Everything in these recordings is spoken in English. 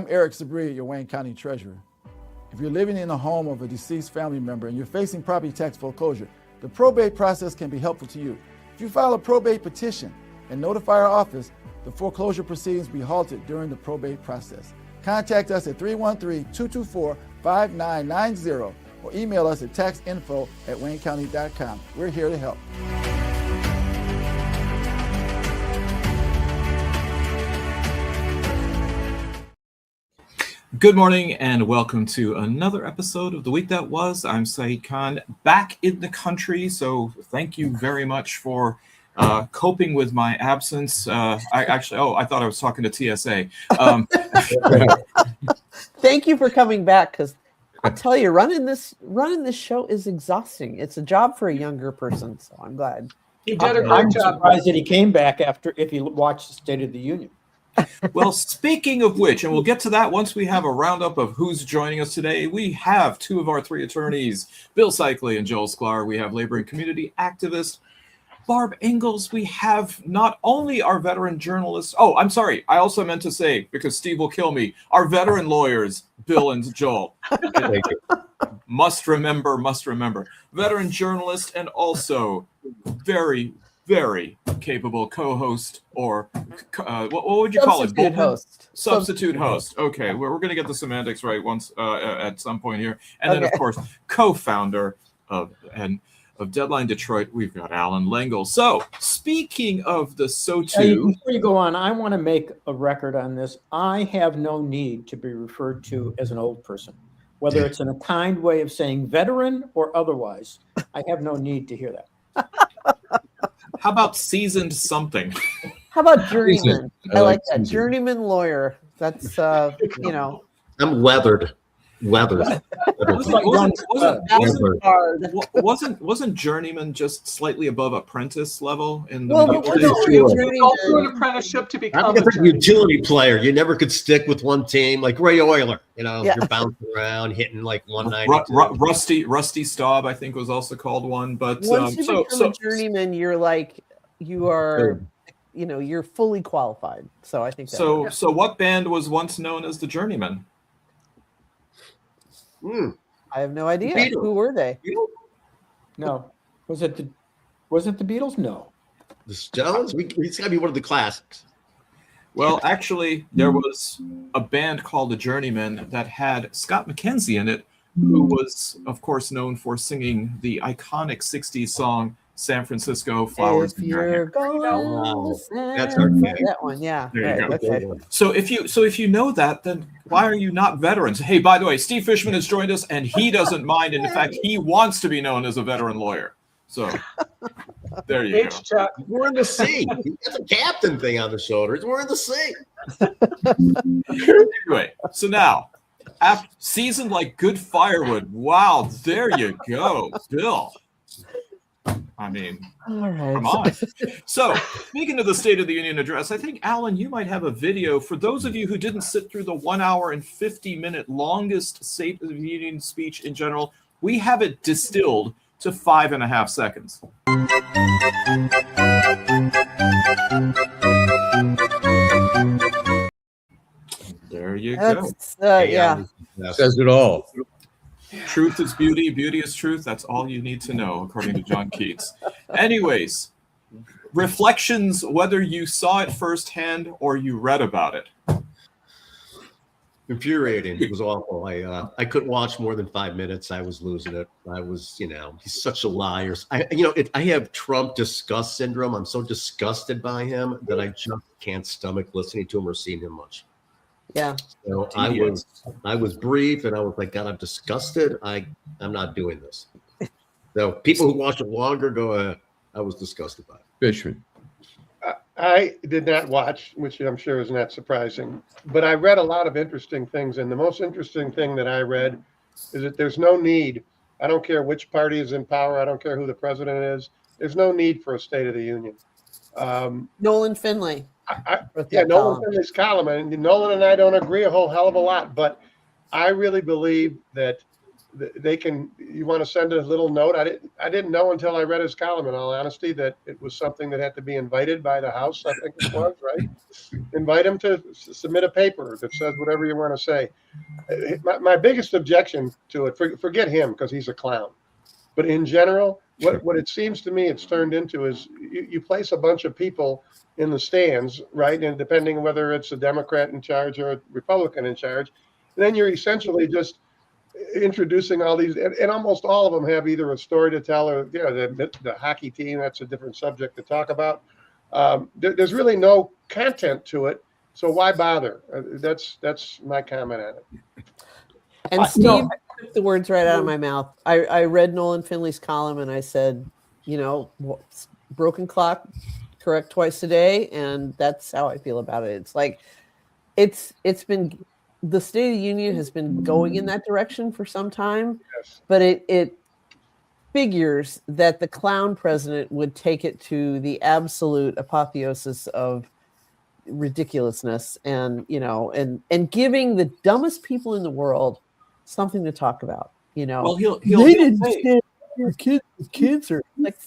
Eric Sabri, your Wayne County Treasurer. If you're living in the home of a deceased family member and you're facing property tax foreclosure, the probate process can be helpful to you. If you file a probate petition and notify our office, the foreclosure proceedings will be halted during the probate process. Contact us at 313-224-5990 or email us at taxinfo@waynecounty.com. We're here to help. Good morning and welcome to another episode of The Week That Was. I'm Saeed Khan, back in the country, so thank you very much for coping with my absence. I thought I was talking to TSA. Thank you for coming back, because I'll tell you, running this show is exhausting. It's a job for a younger person, so I'm glad. He did a great job. I'm surprised that he came back after, if you watched the State of the Union. Well, speaking of which, and we'll get to that once we have a roundup of who's joining us today, we have two of our three attorneys, Bill Seikaly and Joel Sklar. We have labor and community activist Barb Ingalls. We have not only our veteran journalists. Oh, I'm sorry. I also meant to say, because Steve will kill me, our veteran lawyers, Bill and Joel. Must remember. Veteran journalist and also very, very capable co-host, or what would you call it? Substitute host. Okay, we're going to get the semantics right once at some point here. And then, of course, co-founder of Deadline Detroit, we've got Allan Lengel. So, speaking of the SCOTUS... Before you go on, I want to make a record on this. I have no need to be referred to as an old person, whether it's in a kind way of saying veteran or otherwise. I have no need to hear that. How about seasoned something? How about journeyman? I like that. Journeyman lawyer. That's, I'm weathered. Wasn't journeyman just slightly above apprentice level in the also an apprenticeship to become a utility player. You never could stick with one team, like Ray Euler. You're bouncing around, hitting like 190. Rusty Staub, I think, was also called one. But once you become a journeyman, you're fully qualified. So I think so. So what band was once known as the Journeymen? I have no idea. Who were they? No. Was it the Beatles? No. The Stones? It's got to be one of the classics. Well, actually, there was a band called the Journeymen that had Scott McKenzie in it, who was, of course, known for singing the iconic 60s song San Francisco Flowers. If you're going that's our thing. That one, yeah. There you go. Okay. So if you know that, then why are you not veterans? Hey, by the way, Steve Fishman has joined us, and he doesn't mind. And in fact, he wants to be known as a veteran lawyer. So there you go. Chuck. We're in the sea. That's a captain thing on the shoulders. We're in the sea. Anyway, so now, seasoned like good firewood. Wow, there you go, Bill. I mean, come on. So, speaking of the State of the Union address, I think, Allan, you might have a video. For those of you who didn't sit through the 1 hour and 50-minute longest State of the Union speech in general, we have it distilled to 5.5 seconds. There you go. Yeah. Says it all. Truth is beauty, beauty is truth. That's all you need to know, according to John Keats. Anyways, reflections, whether you saw it firsthand or you read about it. Infuriating. It was awful. I couldn't watch more than 5 minutes. I was losing it. I was, he's such a liar. I have Trump disgust syndrome. I'm so disgusted by him that I just can't stomach listening to him or seeing him much. Yeah. So I was brief, and I was like, God, I'm disgusted. I'm not doing this. So people who watch it longer go, I was disgusted by it. Fishman. I did not watch, which I'm sure is not surprising, but I read a lot of interesting things. And the most interesting thing that I read is that there's no need. I don't care which party is in power. I don't care who the president is. There's no need for a State of the Union. Nolan Finlay. Nolan Finlay's column, and Nolan and I don't agree a whole hell of a lot, but I really believe that they can. You want to send a little note. I didn't know until I read his column, in all honesty, that it was something that had to be invited by the House. I think it was, right. Invite him to submit a paper that says whatever you want to say. My biggest objection to it, forget him because he's a clown, but in general, what it seems to me it's turned into is you place a bunch of people in the stands, right? And depending on whether it's a Democrat in charge or a Republican in charge, then you're essentially just introducing all these, and almost all of them have either a story to tell or, the hockey team, that's a different subject to talk about. There's really no content to it. So why bother? That's my comment on it. And Steve took the words right out of my mouth. I read Nolan Finley's column and I said, broken clock, correct twice a day, and that's how I feel about it. It's like it's been, the State of the Union has been going in that direction for some time, Yes. but it figures that the clown president would take it to the absolute apotheosis of ridiculousness, and and giving the dumbest people in the world something to talk about. Well, he'll say kids are like,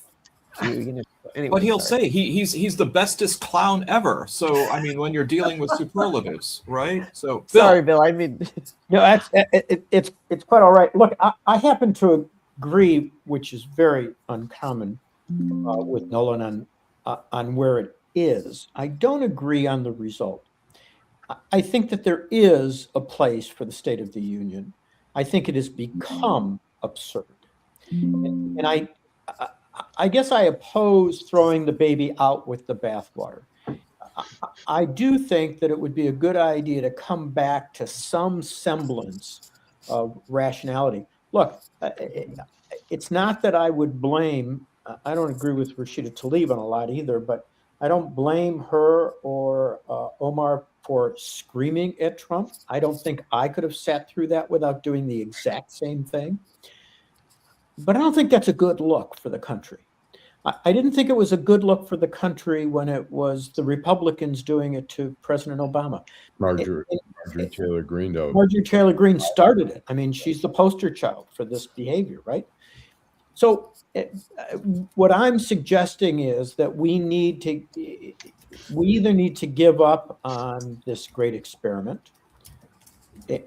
anyway, but he'll say he's the bestest clown ever. So I mean, when you're dealing with superlatives, right? So Bill. Sorry, Bill. I mean, it's quite all right. Look, I happen to agree, which is very uncommon with Nolan on where it is. I don't agree on the result. I think that there is a place for the State of the Union. I think it has become absurd, and I guess I oppose throwing the baby out with the bathwater. I do think that it would be a good idea to come back to some semblance of rationality. Look, it's not that I would blame, I don't agree with Rashida Tlaib on a lot either, but I don't blame her or Omar for screaming at Trump. I don't think I could have sat through that without doing the exact same thing. But I don't think that's a good look for the country. I didn't think it was a good look for the country when it was the Republicans doing it to President Obama. Marjorie Taylor Greene, though. Marjorie Taylor Greene started it. I mean, she's the poster child for this behavior, right? So what I'm suggesting is that we either need to give up on this great experiment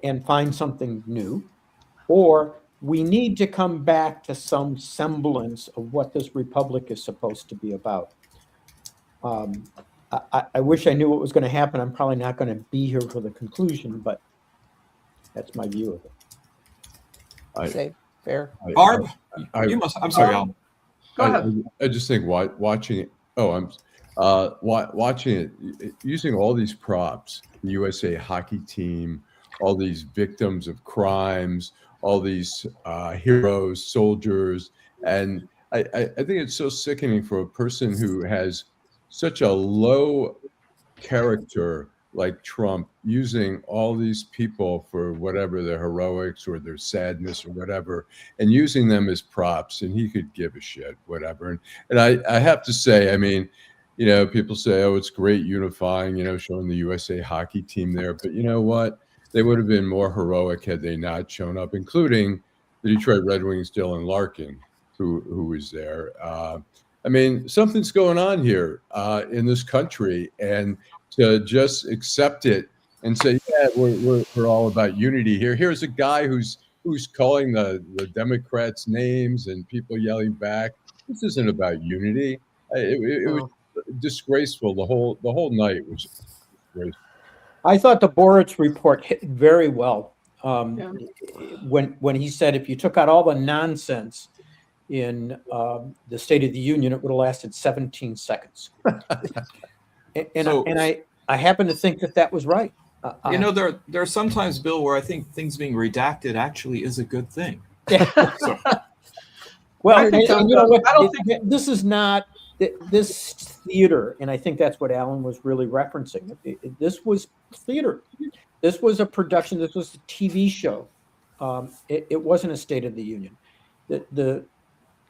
and find something new, or we need to come back to some semblance of what this republic is supposed to be about. I wish I knew what was going to happen. I'm probably not going to be here for the conclusion, but that's my view of it. say fair. Barb, you must. I'm sorry, Alan. Go ahead. I just think watching it. Watching it, using all these props, the USA hockey team, all these victims of crimes, all these heroes, soldiers, and I think it's so sickening for a person who has such a low character like Trump, using all these people for whatever their heroics or their sadness or whatever, and using them as props, and he could give a shit, whatever. And I have to say, I mean, people say, oh, it's great unifying, showing the USA hockey team there, but you know what? They would have been more heroic had they not shown up, including the Detroit Red Wings' Dylan Larkin, who was there. I mean, something's going on here in this country, and to just accept it and say, yeah, we're all about unity here. Here's a guy who's calling the Democrats names and people yelling back. This isn't about unity. It was disgraceful. The whole night was disgraceful. I thought the Boritz report hit very well when he said if you took out all the nonsense in the State of the Union, it would have lasted 17 seconds. and I happen to think that was right. There are sometimes, Bill, where I think things being redacted actually is a good thing. So. Well, I don't think this is not this theater, and I think that's what Allan was really referencing. This was theater. This was a production. This was a TV show. It wasn't a State of the Union. The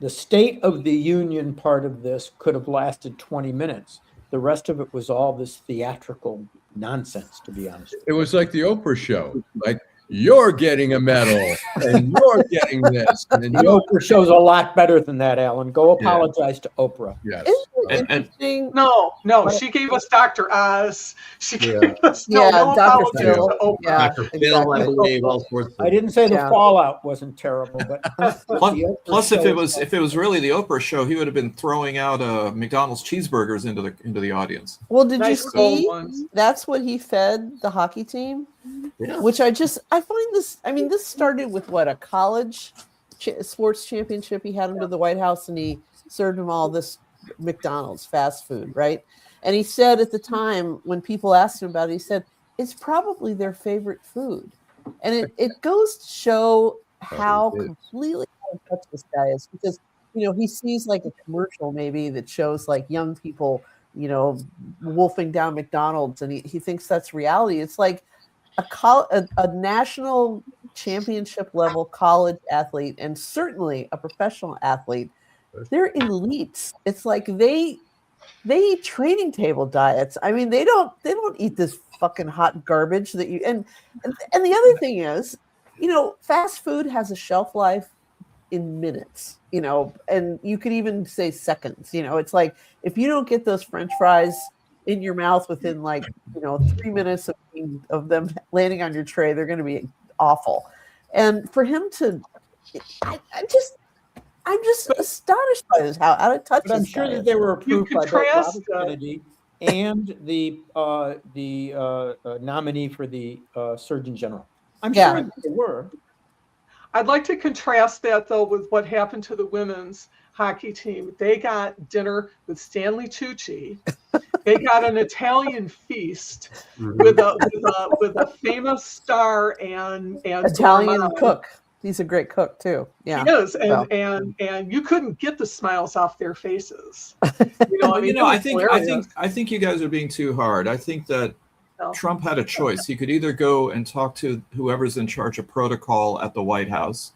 State of the Union part of this could have lasted 20 minutes. The rest of it was all this theatrical nonsense, to be honest. It was like the Oprah show. Like you're getting a medal, and you're getting this. And The Oprah show's a lot better than that, Alan. Go apologize to Oprah. yes. Isn't it interesting? No, she gave us Dr. Oz. She gave us Yeah, no Dr. apologies Phil. to Oprah. Yeah, Dr. Phil, I exactly. believe, all sorts of I didn't say the Yeah. fallout wasn't terrible, but Plus, if it was really the Oprah show, he would have been throwing out McDonald's cheeseburgers into the audience. Well, did Nice you cold see? ones. That's what he fed the hockey team. Yeah. Which I find this. I mean, this started with what, a college sports championship. He had him to the White House, and he served him all this McDonald's fast food, right? And he said at the time when people asked him about it, he said it's probably their favorite food, and it goes to show how completely out of touch this guy is, because he sees like a commercial maybe that shows like young people wolfing down McDonald's, and he thinks that's reality. It's like a national championship level college athlete, and certainly a professional athlete. They're elites. It's like they eat training table diets. I mean, they don't eat this fucking hot garbage that you and the other thing is, fast food has a shelf life in minutes, and you could even say seconds. It's like if you don't get those French fries in your mouth within 3 minutes of them landing on your tray, they're going to be awful. And for him to, I'm just astonished by this, how out of touch. But I'm sure that they were approved by both contrast Robert Kennedy and the nominee for the Surgeon General. I'm sure that they were. I'd like to contrast that, though, with what happened to the women's hockey team. They got dinner with Stanley Tucci. They got an Italian feast with a famous star and Italian cook. He's a great cook too. Yeah, he is, and you couldn't get the smiles off their faces. I think you guys are being too hard. I think that Trump had a choice. He could either go and talk to whoever's in charge of protocol at the White House,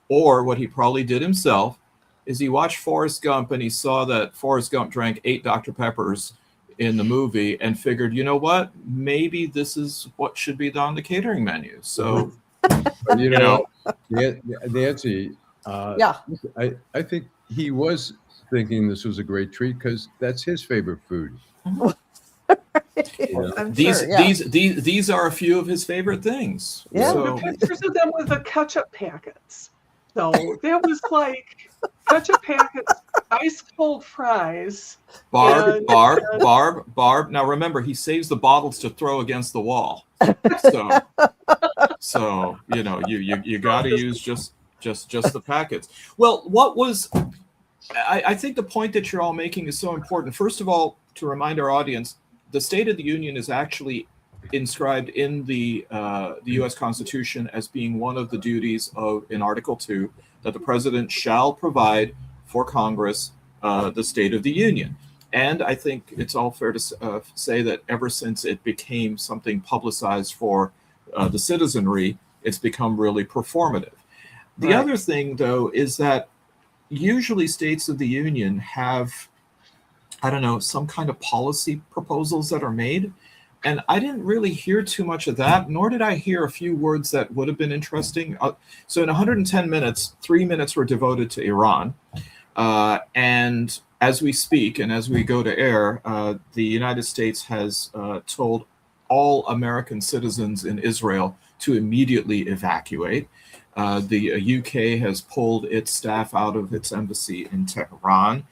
or what he probably did himself is he watched Forrest Gump and he saw that Forrest Gump drank 8 Dr. Peppers in the movie and figured, you know what, maybe this is what should be on the catering menu. So, Nancy, I think he was thinking this was a great treat because that's his favorite food. These are a few of his favorite things. Yeah. The pictures of them with the ketchup packets. So that was like ketchup packets, ice cold fries. Barb. Now remember, he saves the bottles to throw against the wall. So you got to use just the packets. Well, I think the point that you're all making is so important. First of all, to remind our audience, the State of the Union is actually inscribed in the U.S. Constitution as being one of the duties in Article 2 that the president shall provide for Congress the State of the Union. And I think it's all fair to say that ever since it became something publicized for the citizenry, it's become really performative. The other thing, though, is that usually states of the Union have, some kind of policy proposals that are made. And I didn't really hear too much of that, nor did I hear a few words that would have been interesting. So in 110 minutes, 3 minutes were devoted to Iran. And as we speak and as we go to air, the United States has told all American citizens in Israel to immediately evacuate. The UK has pulled its staff out of its embassy in Tehran.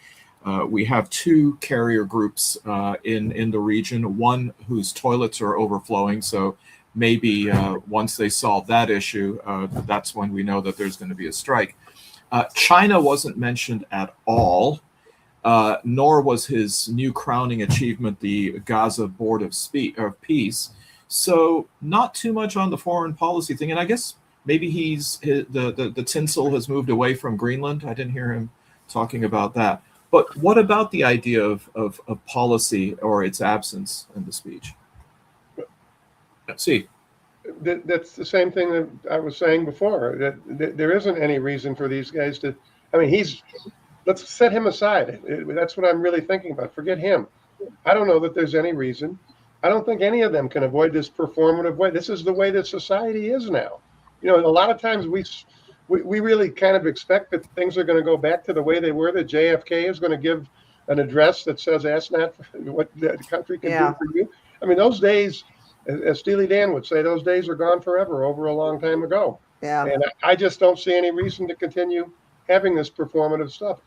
We have 2 carrier groups in the region, one whose toilets are overflowing. So maybe once they solve that issue, that's when we know that there's going to be a strike. China wasn't mentioned at all, nor was his new crowning achievement, the Gaza Board of Peace. So not too much on the foreign policy thing. And I guess maybe the tinsel has moved away from Greenland. I didn't hear him talking about that. But what about the idea of policy or its absence in the speech? See, that's the same thing that I was saying before, that there isn't any reason for these guys to, let's set him aside. That's what I'm really thinking about. Forget him. I don't know that there's any reason. I don't think any of them can avoid this performative way. This is the way that society is now. A lot of times we really kind of expect that things are going to go back to the way they were, that JFK is going to give an address that says, ask not what the country can do for you. I mean, those days, as Steely Dan would say, those days are gone forever, over a long time ago. Yeah. And I just don't see any reason to continue having this performative stuff.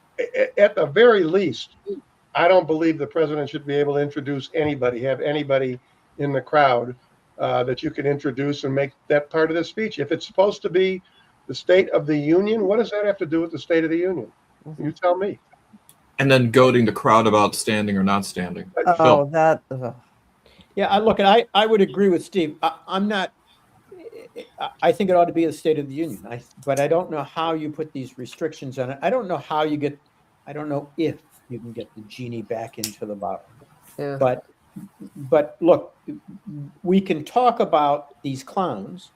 At the very least, I don't believe the president should be able to introduce anybody, have anybody in the crowd that you can introduce and make that part of the speech. If it's supposed to be the State of the Union, what does that have to do with the State of the Union? You tell me. And then goading the crowd about standing or not standing. Oh, that. Yeah, I would agree with Steve. I think it ought to be the State of the Union. But I don't know how you put these restrictions on it. I don't know if you can get the genie back into the bottle. Yeah. But look, we can talk about these clowns,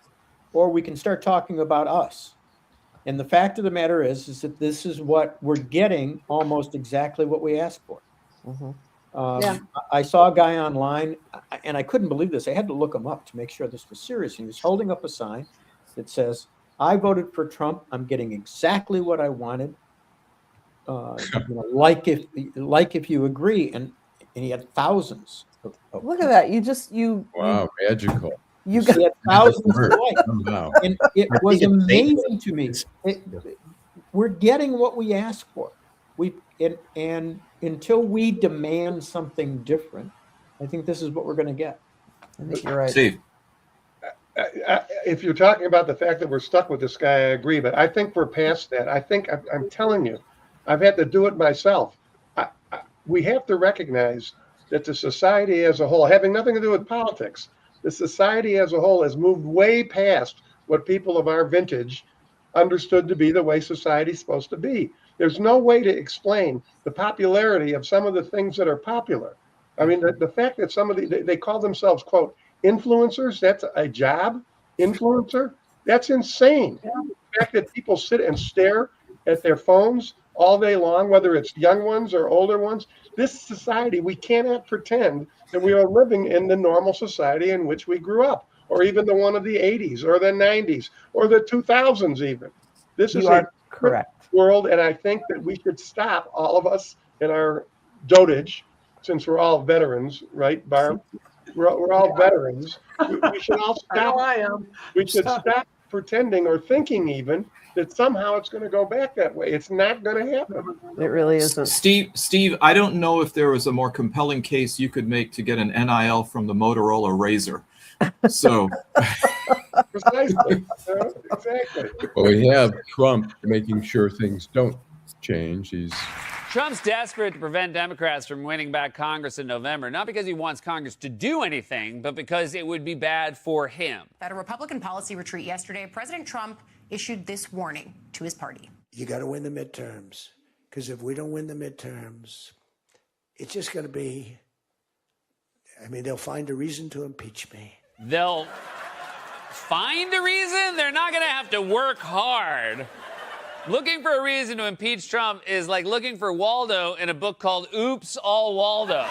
or we can start talking about us. And the fact of the matter is that this is what we're getting, almost exactly what we asked for. Mm-hmm. I saw a guy online, and I couldn't believe this. I had to look him up to make sure this was serious. He was holding up a sign that says, "I voted for Trump. I'm getting exactly what I wanted. Like if you agree." And he had thousands. Look at that! Wow, magical. You got thousands of likes, and it was amazing to me. We're getting what we asked for. And until we demand something different, I think this is what we're going to get. I think you're right, Steve. If you're talking about the fact that we're stuck with this guy, I agree. But I think we're past that. I think I'm telling you, I've had to do it myself. We have to recognize that the society as a whole, having nothing to do with politics, the society as a whole has moved way past what people of our vintage understood to be the way society's supposed to be. There's no way to explain the popularity of some of the things that are popular. I mean, the fact that they call themselves, quote, influencers, that's a job, influencer, that's insane. The fact that people sit and stare at their phones all day long, whether it's young ones or older ones, this society, we cannot pretend that we are living in the normal society in which we grew up, or even the one of the 80s or the 90s or the 2000s even. This is a correct world, and I think that we should stop, all of us in our dotage, since we're all veterans, right, Barb? We're all veterans. We should all stop. I am. We should stop pretending or thinking even that somehow it's going to go back that way. It's not going to happen. It really isn't. Steve, I don't know if there was a more compelling case you could make to get an NIL from the Motorola Razr. So precisely, exactly. Well, we have Trump making sure things don't change. Trump's desperate to prevent Democrats from winning back Congress in November, not because he wants Congress to do anything, but because it would be bad for him. At a Republican policy retreat yesterday, President Trump issued this warning to his party. You got to win the midterms, because if we don't win the midterms, it's just going to be, they'll find a reason to impeach me. They'll find a reason? They're not going to have to work hard. Looking for a reason to impeach Trump is like looking for Waldo in a book called Oops, All Waldos.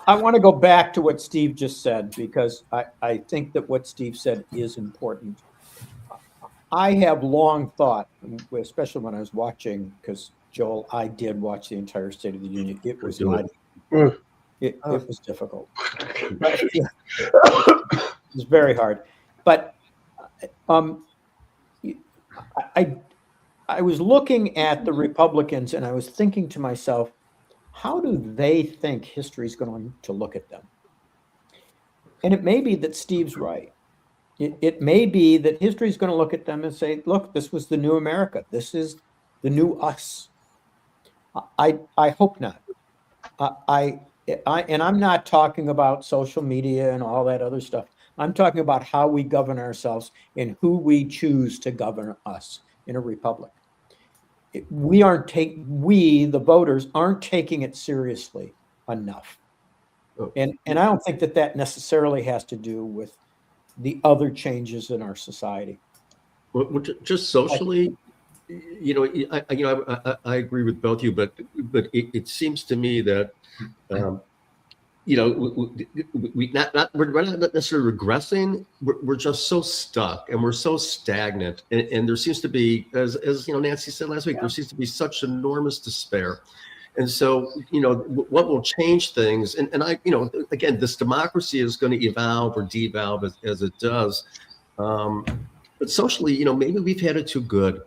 I want to go back to what Steve just said, because I think that what Steve said is important. I have long thought, especially when I was watching, because Joel, I did watch the entire State of the Union. It was it was difficult. It was very hard. But I was looking at the Republicans and I was thinking to myself, how do they think history is going to look at them? And it may be that Steve's right. It may be that history is going to look at them and say, look, this was the new America. This is the new us. I hope not. And I'm not talking about social media and all that other stuff. I'm talking about how we govern ourselves and who we choose to govern us in a republic. We, the voters, aren't taking it seriously enough. And I don't think that necessarily has to do with the other changes in our society. Well, just socially, I agree with both of you, but it seems to me that we're not necessarily regressing. We're just so stuck and we're so stagnant, and there seems to be, as Nancy said last week, there seems to be such enormous despair. And so, what will change things? And again, this democracy is going to evolve or devolve as it does. But socially, maybe we've had it too good.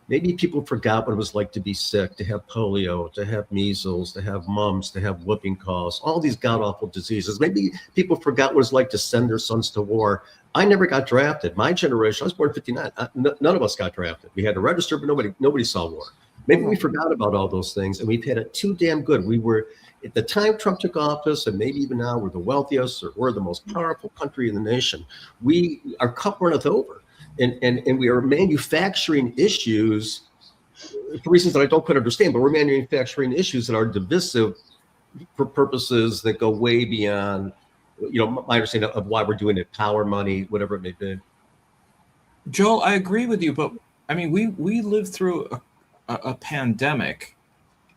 Maybe people forgot what it was like to be sick, to have polio, to have measles, to have mumps, to have whooping coughs, all these god-awful diseases. Maybe people forgot what it's like to send their sons to war. I never got drafted. My generation, I was born in 59. None of us got drafted. We had to register, but nobody saw war. Maybe we forgot about all those things, and we've had it too damn good. We were, at the time Trump took office, and maybe even now, we're the wealthiest or we're the most powerful country in the nation. Our cup runneth over. And we are manufacturing issues for reasons that I don't quite understand, but we're manufacturing issues that are divisive for purposes that go way beyond, my understanding of why we're doing it, power, money, whatever it may be. Joel, I agree with you, but I mean, we lived through a pandemic,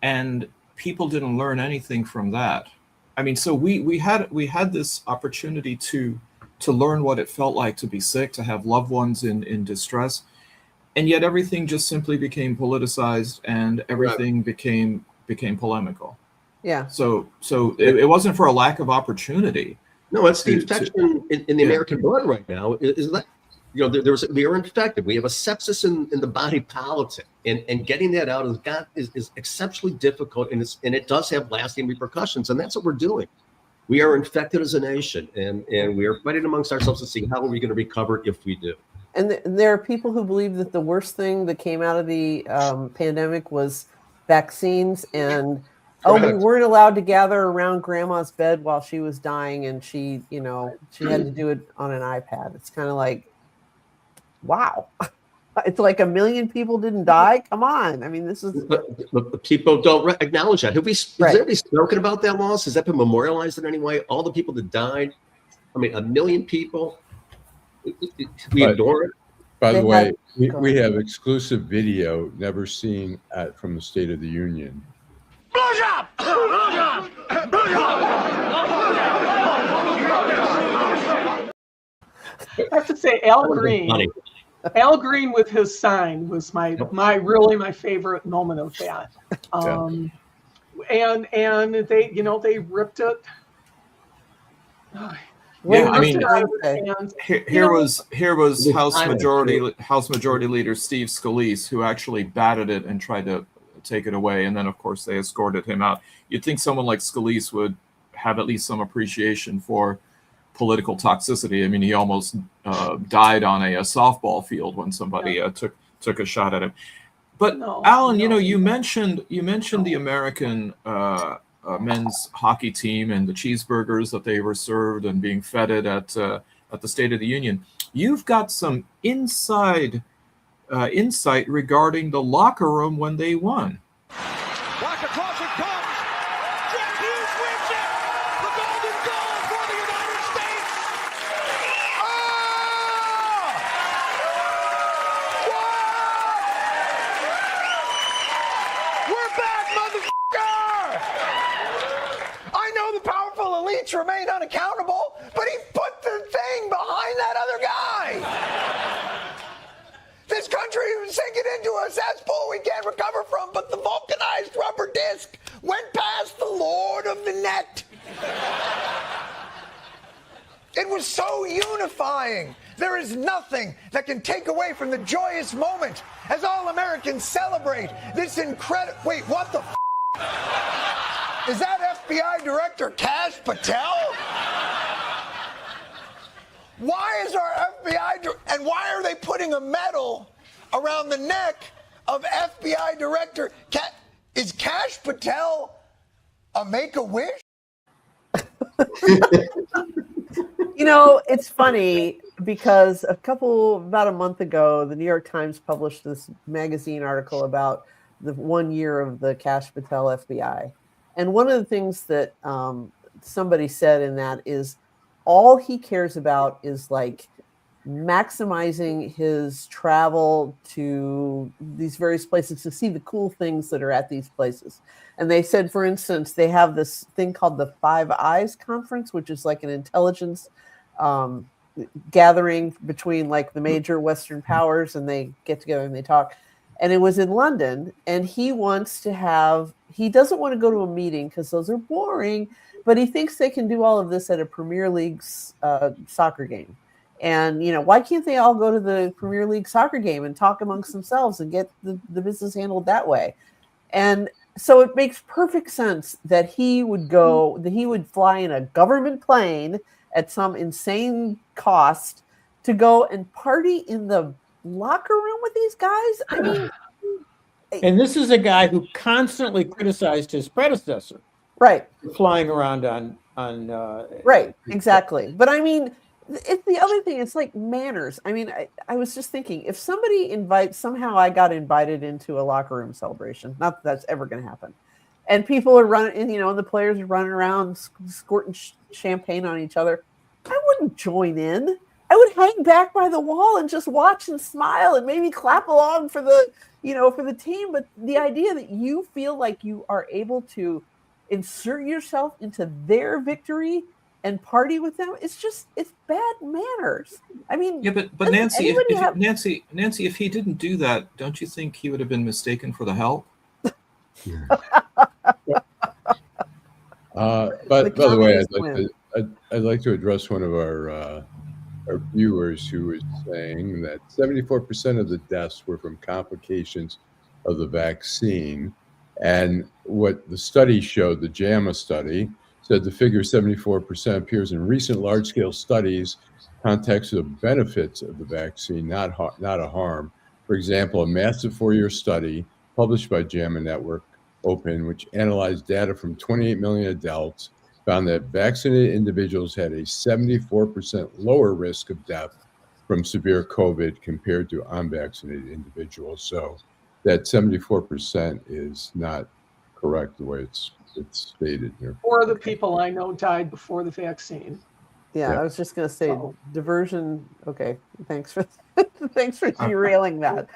and people didn't learn anything from that. I mean, so we had this opportunity to learn what it felt like to be sick, to have loved ones in distress, and yet everything just simply became politicized and everything became polemical. Yeah. So it wasn't for a lack of opportunity. No, it's the infection in the American blood right now. Is that we are infected. We have a sepsis in the body politic, and getting that out is exceptionally difficult, and it does have lasting repercussions, and that's what we're doing. We are infected as a nation, and we are fighting amongst ourselves to see how are we going to recover if we do. And there are people who believe that the worst thing that came out of the pandemic was vaccines, and we weren't allowed to gather around grandma's bed while she was dying, and she had to do it on an iPad. It's kind of like, wow. It's like 1 million people didn't die. Come on. I mean, this is. But people don't acknowledge that. Has anybody spoken about that loss? Has that been memorialized in any way? All the people that died. I mean, 1 million people. We adore it. By the way, we have exclusive video never seen from the State of the Union. Blowjob! Blowjob! I have to say, Al Green with his sign was my favorite moment of that. And they ripped it. Here was House Majority Leader Steve Scalise, who actually batted it and tried to take it away, and then of course they escorted him out. You'd think someone like Scalise would have at least some appreciation for political toxicity. I mean, he almost died on a softball field when somebody took a shot at him. But Allan, you mentioned the American men's hockey team and the cheeseburgers that they were served and being feted at the State of the Union. You've got some insight regarding the locker room when they won. Walk across it comes. Jack Hughes wins it. The golden goal for the United States. Oh! What? We're back, motherfucker! I know the powerful elites remain unaccountable, but he put the thing behind that other guy. This country is sinking into a cesspool we can't recover from, but the vulcanized rubber disc went past the Lord of the Net. It was so unifying. There is nothing that can take away from the joyous moment as all Americans celebrate this incredible... Wait, what the f***? Is that FBI Director Kash Patel? Why is our FBI... And why are they putting a medal around the neck of FBI Director... Is Kash Patel a Make-A-Wish? It's funny because about a month ago, the New York Times published this magazine article about the 1 year of the Kash Patel FBI. And one of the things that somebody said in that is all he cares about is like maximizing his travel to these various places to see the cool things that are at these places. And they said, for instance, they have this thing called the Five Eyes Conference, which is like an intelligence gathering between like the major Western powers, and they get together and they talk. And it was in London, and he doesn't want to go to a meeting because those are boring, but he thinks they can do all of this at a Premier League soccer game. And, why can't they all go to the Premier League soccer game and talk amongst themselves and get the business handled that way? And so it makes perfect sense that he would fly in a government plane at some insane cost to go and party in the locker room with these guys. I mean, and this is a guy who constantly criticized his predecessor, right? Flying around on right, exactly. But I mean, it's the other thing. It's like manners. I mean, I was just thinking, if somebody somehow I got invited into a locker room celebration, not that that's ever going to happen, and people are running, and the players are running around squirting champagne on each other, I wouldn't join in. I would hang back by the wall and just watch and smile and maybe clap along for the team. But the idea that you feel like you are able to insert yourself into their victory and party with them, it's bad manners. I mean, yeah, but Nancy, Nancy, if he didn't do that, don't you think he would have been mistaken for the help? But by the way, I'd like to address one of our viewers who is saying that 74% of the deaths were from complications of the vaccine. And what the study showed, the JAMA study, said the figure 74% appears in recent large-scale studies, context of the benefits of the vaccine, not a harm. For example, a massive 4-year study published by JAMA Network Open, which analyzed data from 28 million adults, found that vaccinated individuals had a 74% lower risk of death from severe COVID compared to unvaccinated individuals. So that 74% is not correct the way it's stated here. Or the people I know died before the vaccine. Yeah, I was just going to say diversion. Okay, thanks for derailing that.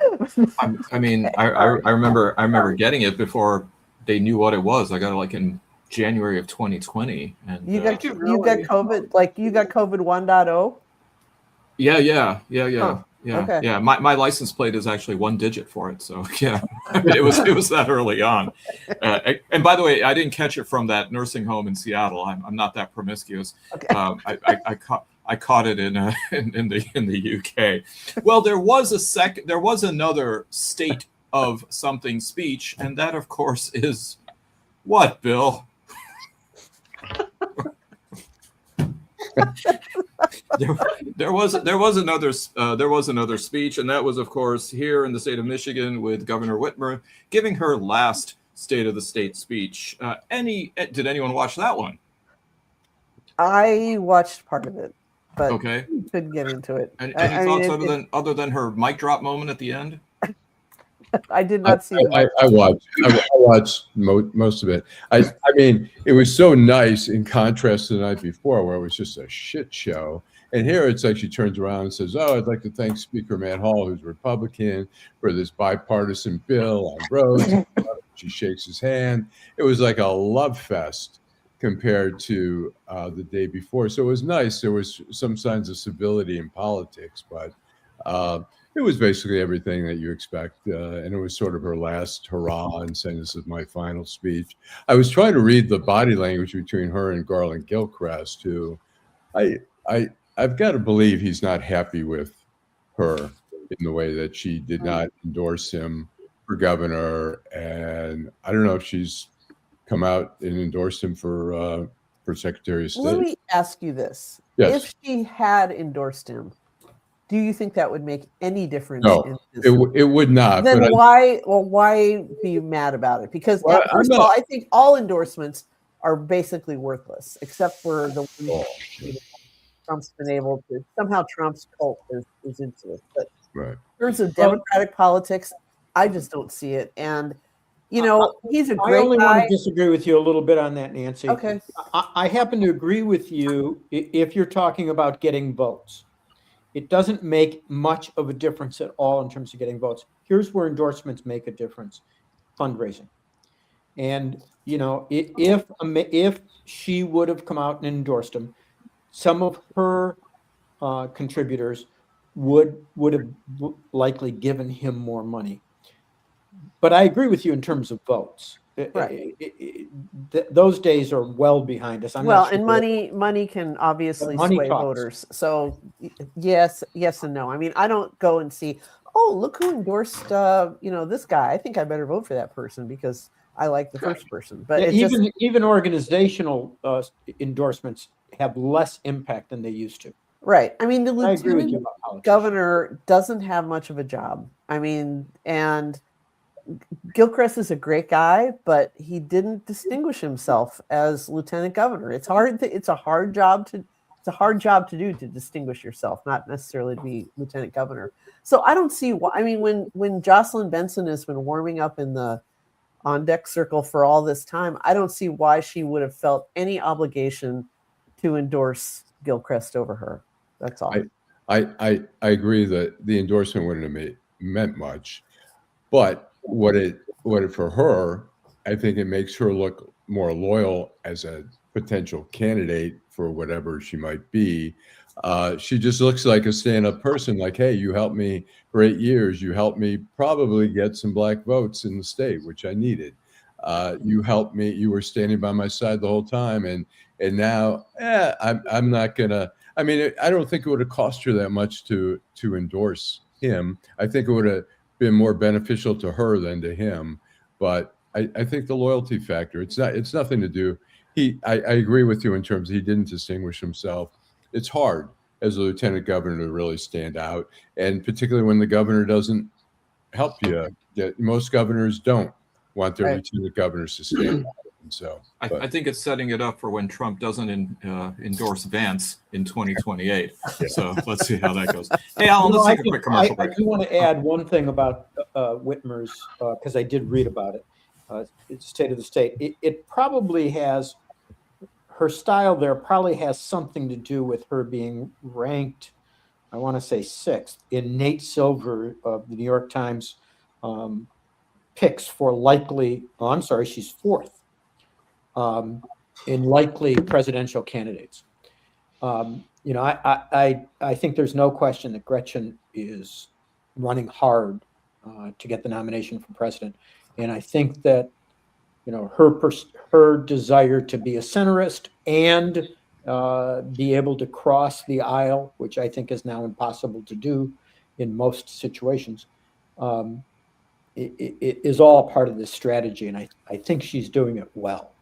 I remember getting it before they knew what it was. I got it like in January of 2020, and you got COVID, like you got COVID 1.0. Yeah. Okay. Yeah. My license plate is actually 1 digit for it, so yeah, it was that early on. And by the way, I didn't catch it from that nursing home in Seattle. I'm not that promiscuous. Okay. I caught it in the UK. Well, there was another state of something speech, and that of course is what, Bill? there was another speech, and that was, of course, here in the state of Michigan with Governor Whitmer giving her last State of the State speech. Did anyone watch that one? I watched part of it, but okay, couldn't get into it. Any thoughts other than her mic drop moment at the end? I did not see. I watched most of it. I mean, it was so nice in contrast to the night before, where it was just a shit show. And here it's like she turns around and says, "Oh, I'd like to thank Speaker Matt Hall, who's Republican, for this bipartisan bill on roads." She shakes his hand. It was like a love fest compared to the day before. So it was nice. There was some signs of civility in politics, but it was basically everything that you expect. And it was sort of her last hurrah and saying, "This is my final speech." I was trying to read the body language between her and Garland Gilchrist, who I've got to believe he's not happy with her in the way that she did not endorse him for governor. And I don't know if she's come out and endorsed him for Secretary of State. Let me ask you this. Yes. If she had endorsed him, do you think that would make any difference? No, it would not. Then why be you mad about it? Because first of all, I think all endorsements are basically worthless, except for the one Trump's been able to. Somehow Trump's cult is into it. But right. in terms of Democratic politics, I just don't see it. And, he's a great guy. I only want to disagree with you a little bit on that, Nancy. Okay. I happen to agree with you if you're talking about getting votes. it doesn't make much of a difference at all in terms of getting votes. Here's where endorsements make a difference: fundraising. And if she would have come out and endorsed him, some of her contributors would have likely given him more money. But I agree with you in terms of votes. Right. Those days are well behind us. And money can obviously sway voters. So yes and no. I mean, I don't go and see, oh, look who endorsed this guy. I think I better vote for that person because I like the first person. But even organizational endorsements have less impact than they used to. Right. I mean, the lieutenant governor doesn't have much of a job. I mean, and Gilchrist is a great guy, but he didn't distinguish himself as lieutenant governor. It's hard. It's a hard job to do, to distinguish yourself, not necessarily to be lieutenant governor. So I don't see why. I mean, when Jocelyn Benson has been warming up in the on deck circle for all this time, I don't see why she would have felt any obligation to endorse Gilchrist over her. That's all. I agree that the endorsement wouldn't have meant much, but what it for her, I think it makes her look more loyal as a potential candidate for whatever she might be. She just looks like a stand-up person. Like, hey, you helped me for 8 years. You helped me probably get some black votes in the state, which I needed. You helped me. You were standing by my side the whole time, and now, I'm not gonna. I mean, I don't think it would have cost her that much to endorse him. I think it would have been more beneficial to her than to him. But I think the loyalty factor. It's nothing to do. I agree with you in terms of he didn't distinguish himself. It's hard as a lieutenant governor to really stand out, and particularly when the governor doesn't help you. Most governors don't want their lieutenant governors to stand out. So I think it's setting it up for when Trump doesn't endorse Vance in 2028. So let's see how that goes. Hey, Alan, let's take a quick commercial break. I do want to add one thing about Whitmer's, because I did read about it. It's State of the State. It probably has, her style there probably has something to do with her being ranked, I want to say 6th, in Nate Silver of the New York Times picks for likely, she's 4th. In likely presidential candidates. I think there's no question that Gretchen is running hard to get the nomination for president. And I think that, her desire to be a centrist and be able to cross the aisle, which I think is now impossible to do in most situations, it is all part of this strategy. And I think she's doing it well.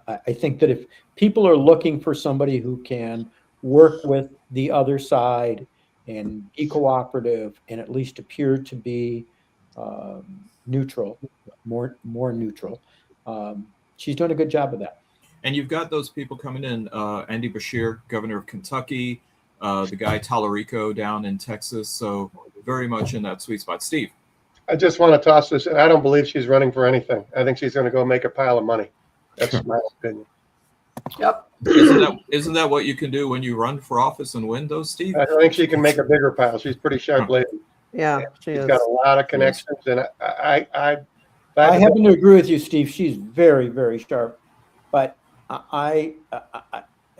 I think that if people are looking for somebody who can work with the other side and be cooperative and at least appear to be neutral, more neutral, she's doing a good job of that. And you've got those people coming in, Andy Beshear, governor of Kentucky, the guy Tallarico down in Texas. So very much in that sweet spot. Steve. I just want to toss this. I don't believe she's running for anything. I think she's going to go make a pile of money. That's my opinion. Yep. Isn't that what you can do when you run for office and win, though, Steve? I think she can make a bigger pile. She's pretty sharp lady. Yeah, she's got a lot of connections, and I happen to agree with you, Steve. She's very, very sharp, but I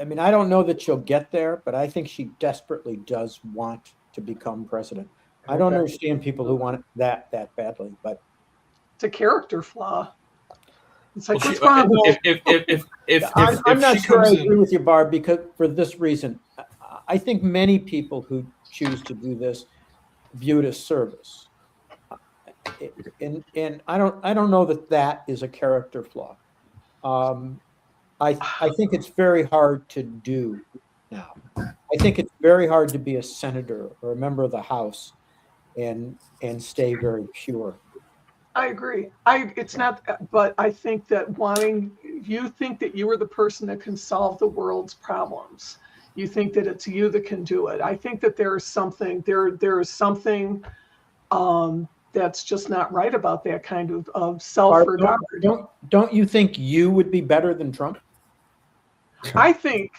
mean, I don't know that she'll get there, but I think she desperately does want to become president. I don't understand people who want it that badly, but it's a character flaw. It's like, I'm not sure I agree with you, Barb, because for this reason, I think many people who choose to do this view it as service, and I don't know that is a character flaw. I think it's very hard to do now. I think it's very hard to be a senator or a member of the House and stay very pure. I agree. It's not, but I think that you think that you are the person that can solve the world's problems. You think that it's you that can do it. I think that there is something that's just not right about that kind of self-regard. Don't you think you would be better than Trump? I think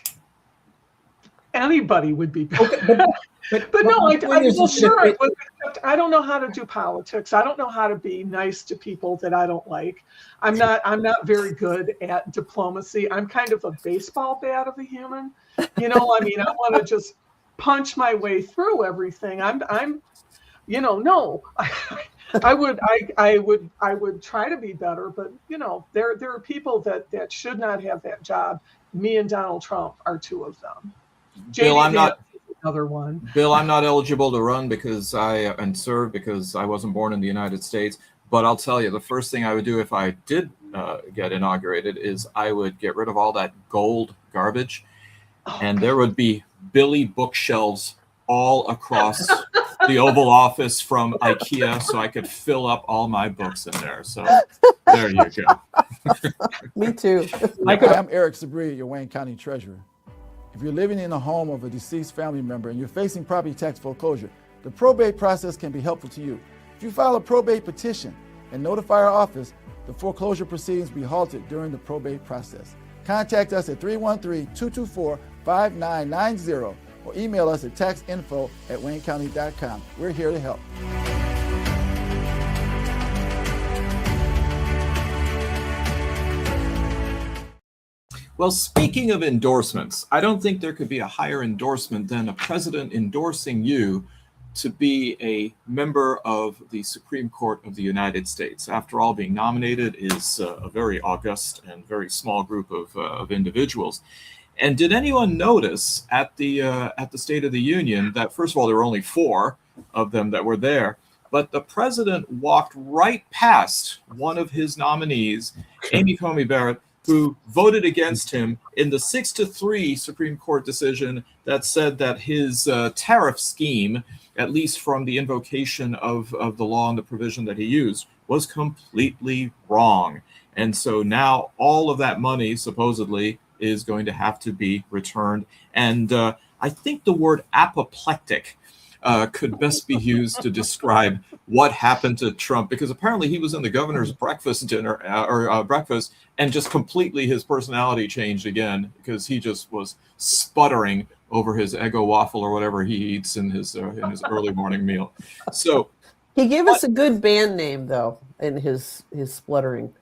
anybody would be better. Okay, But no, I well, sure I would, except I don't know how to do politics. I don't know how to be nice to people that I don't like. I'm not very good at diplomacy. I'm kind of a baseball bat of a human. You know, I mean, I want to just punch my way through everything. I'm you know, no. I would try to be better, but you know, there are people that should not have that job. Me and Donald Trump are two of them. Bill, I'm not another one. Bill, I'm not eligible to run and serve because I wasn't born in the United States. But I'll tell you, the first thing I would do if I did get inaugurated is I would get rid of all that gold garbage, and there would be Billy bookshelves all across the Oval Office from IKEA, so I could fill up all my books in there. So there you go. Me too. I'm Eric Sabri, your Wayne County Treasurer. If you're living in a home of a deceased family member and you're facing property tax foreclosure, the probate process can be helpful to you. If you file a probate petition and notify our office, the foreclosure proceedings will be halted during the probate process. Contact us at 313-224-5990 or email us at taxinfo@waynecounty.com. We're here to help. Well, speaking of endorsements, I don't think there could be a higher endorsement than a president endorsing you to be a member of the Supreme Court of the United States. After all, being nominated is a very august and very small group of individuals. And did anyone notice at the State of the Union that, first of all, there were only 4 of them that were there, but the president walked right past one of his nominees, Amy Coney Barrett, who voted against him in the 6-3 Supreme Court decision that said that his tariff scheme, at least from the invocation of the law and the provision that he used, was completely wrong. And so now all of that money, supposedly, is going to have to be returned. And I think the word apoplectic could best be used to describe what happened to Trump, because apparently he was in the governor's breakfast and just completely his personality changed again, because he just was sputtering over his Eggo waffle or whatever he eats in his early morning meal. So he gave us a good band name though in his spluttering,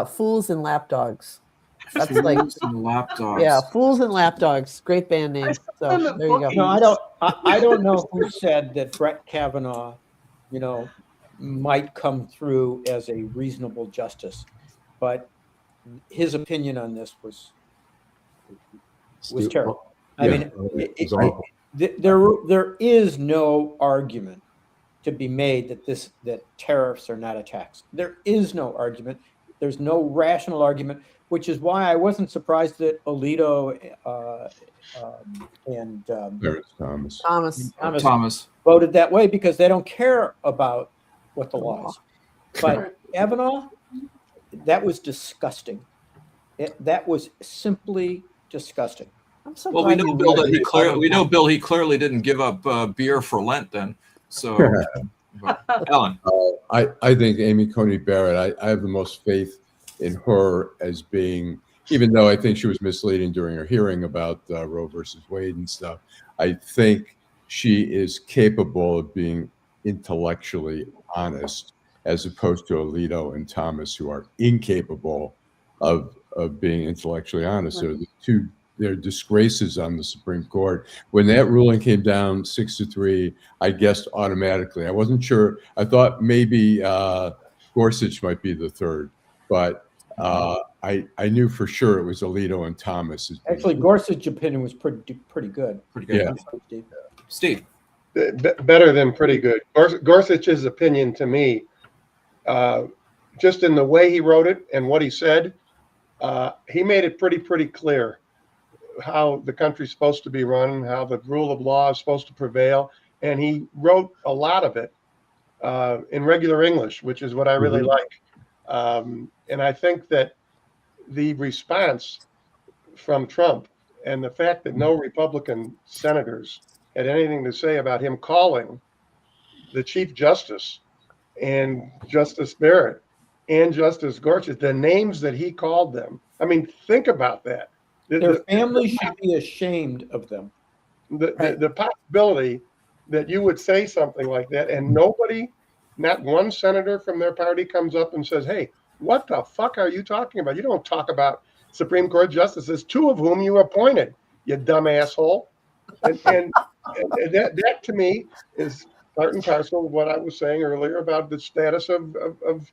Fools and Lapdogs. That's Fools like and Lapdogs. Yeah, Fools and Lapdogs. Great band name. So there you go. No, I don't know who said that Brett Kavanaugh, you know, might come through as a reasonable justice, but his opinion on this was terrible. I mean, there is no argument to be made that tariffs are not a tax. There is no argument. There's no rational argument, which is why I wasn't surprised that Alito and Thomas voted that way, because they don't care about what the law is. But Kavanaugh, that was disgusting. That was simply disgusting. Well, we know, Bill, he clearly didn't give up beer for Lent then. So, Allan. I think Amy Coney Barrett, I have the most faith in her as being, even though I think she was misleading during her hearing about Roe versus Wade and stuff, I think she is capable of being intellectually honest, as opposed to Alito and Thomas, who are incapable of being intellectually honest. Right. They're disgraces on the Supreme Court. When that ruling came down 6-3, I guessed automatically. I wasn't sure. I thought maybe Gorsuch might be the third, but I knew for sure it was Alito and Thomas. Actually, Gorsuch's opinion was pretty good. Pretty good. Yeah. Steve. Better than pretty good. Gorsuch's opinion, to me, just in the way he wrote it and what he said, he made it pretty clear how the country's supposed to be run, how the rule of law is supposed to prevail. And he wrote a lot of it in regular English, which is what I really like. And I think that the response from Trump and the fact that no Republican senators had anything to say about him calling the Chief Justice and Justice Barrett and Justice Gorsuch, the names that he called them. I mean, think about that. Their families should be ashamed of them. The possibility that you would say something like that and nobody, not one senator from their party comes up and says, hey, what the fuck are you talking about? You don't talk about Supreme Court justices, 2 of whom you appointed, you dumb asshole. And that to me is part and parcel of what I was saying earlier about the status of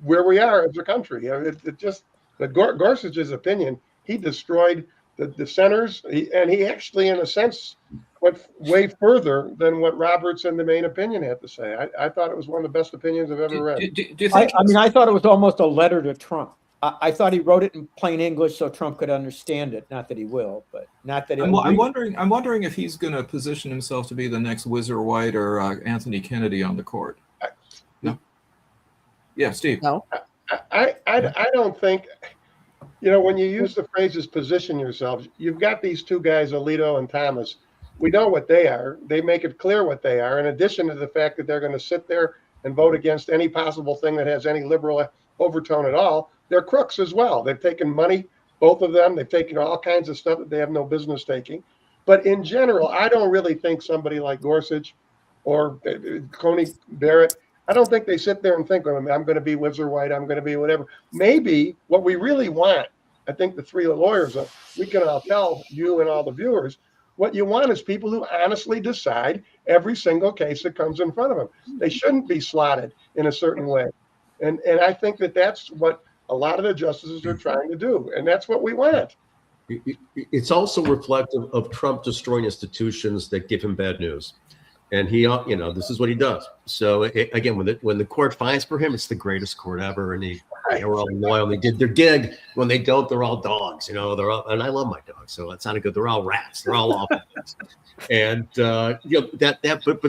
where we are as a country. It just, Gorsuch's opinion, he destroyed the dissenters, and he actually, in a sense, went way further than what Roberts and the main opinion had to say. I thought it was one of the best opinions I've ever read. Do you think I thought it was almost a letter to Trump. I thought he wrote it in plain English so Trump could understand it. Not that he will, but not that. I'm wondering if he's going to position himself to be the next Whizzer White or Anthony Kennedy on the court. No. Yeah, Steve. No. I don't think. When you use the phrases "position yourself," you've got these 2 guys, Alito and Thomas. We know what they are. They make it clear what they are. In addition to the fact that they're going to sit there and vote against any possible thing that has any liberal overtone at all, they're crooks as well. They've taken money, both of them. They've taken all kinds of stuff that they have no business taking. But in general, I don't really think somebody like Gorsuch or Coney Barrett, I don't think they sit there and think, I'm going to be Whizzer White, I'm going to be whatever. Maybe what we really want, I think the 3 lawyers, we can all tell you and all the viewers, what you want is people who honestly decide every single case that comes in front of them. They shouldn't be slotted in a certain way. And I think that's what a lot of the justices are trying to do. And that's what we want. It's also reflective of Trump destroying institutions that give him bad news. And he, this is what he does. So again, when the court finds for him, it's the greatest court ever. And they were all loyal. They did their dig. When they don't, they're all dogs. They're all, and I love my dogs, so it's not good. They're all rats. They're all awful things. And but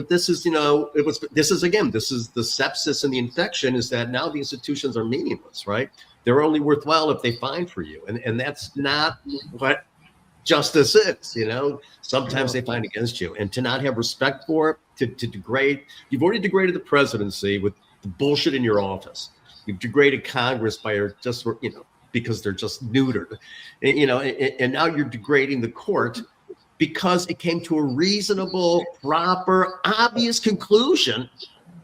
this is this is the sepsis and the infection is that now the institutions are meaningless, right? They're only worthwhile if they find for you, and that's not what justice is. Sometimes they find against you, and to not have respect for it, to degrade. You've already degraded the presidency with the bullshit in your office. You've degraded Congress by because they're just neutered, and now you're degrading the court because it came to a reasonable, proper, obvious conclusion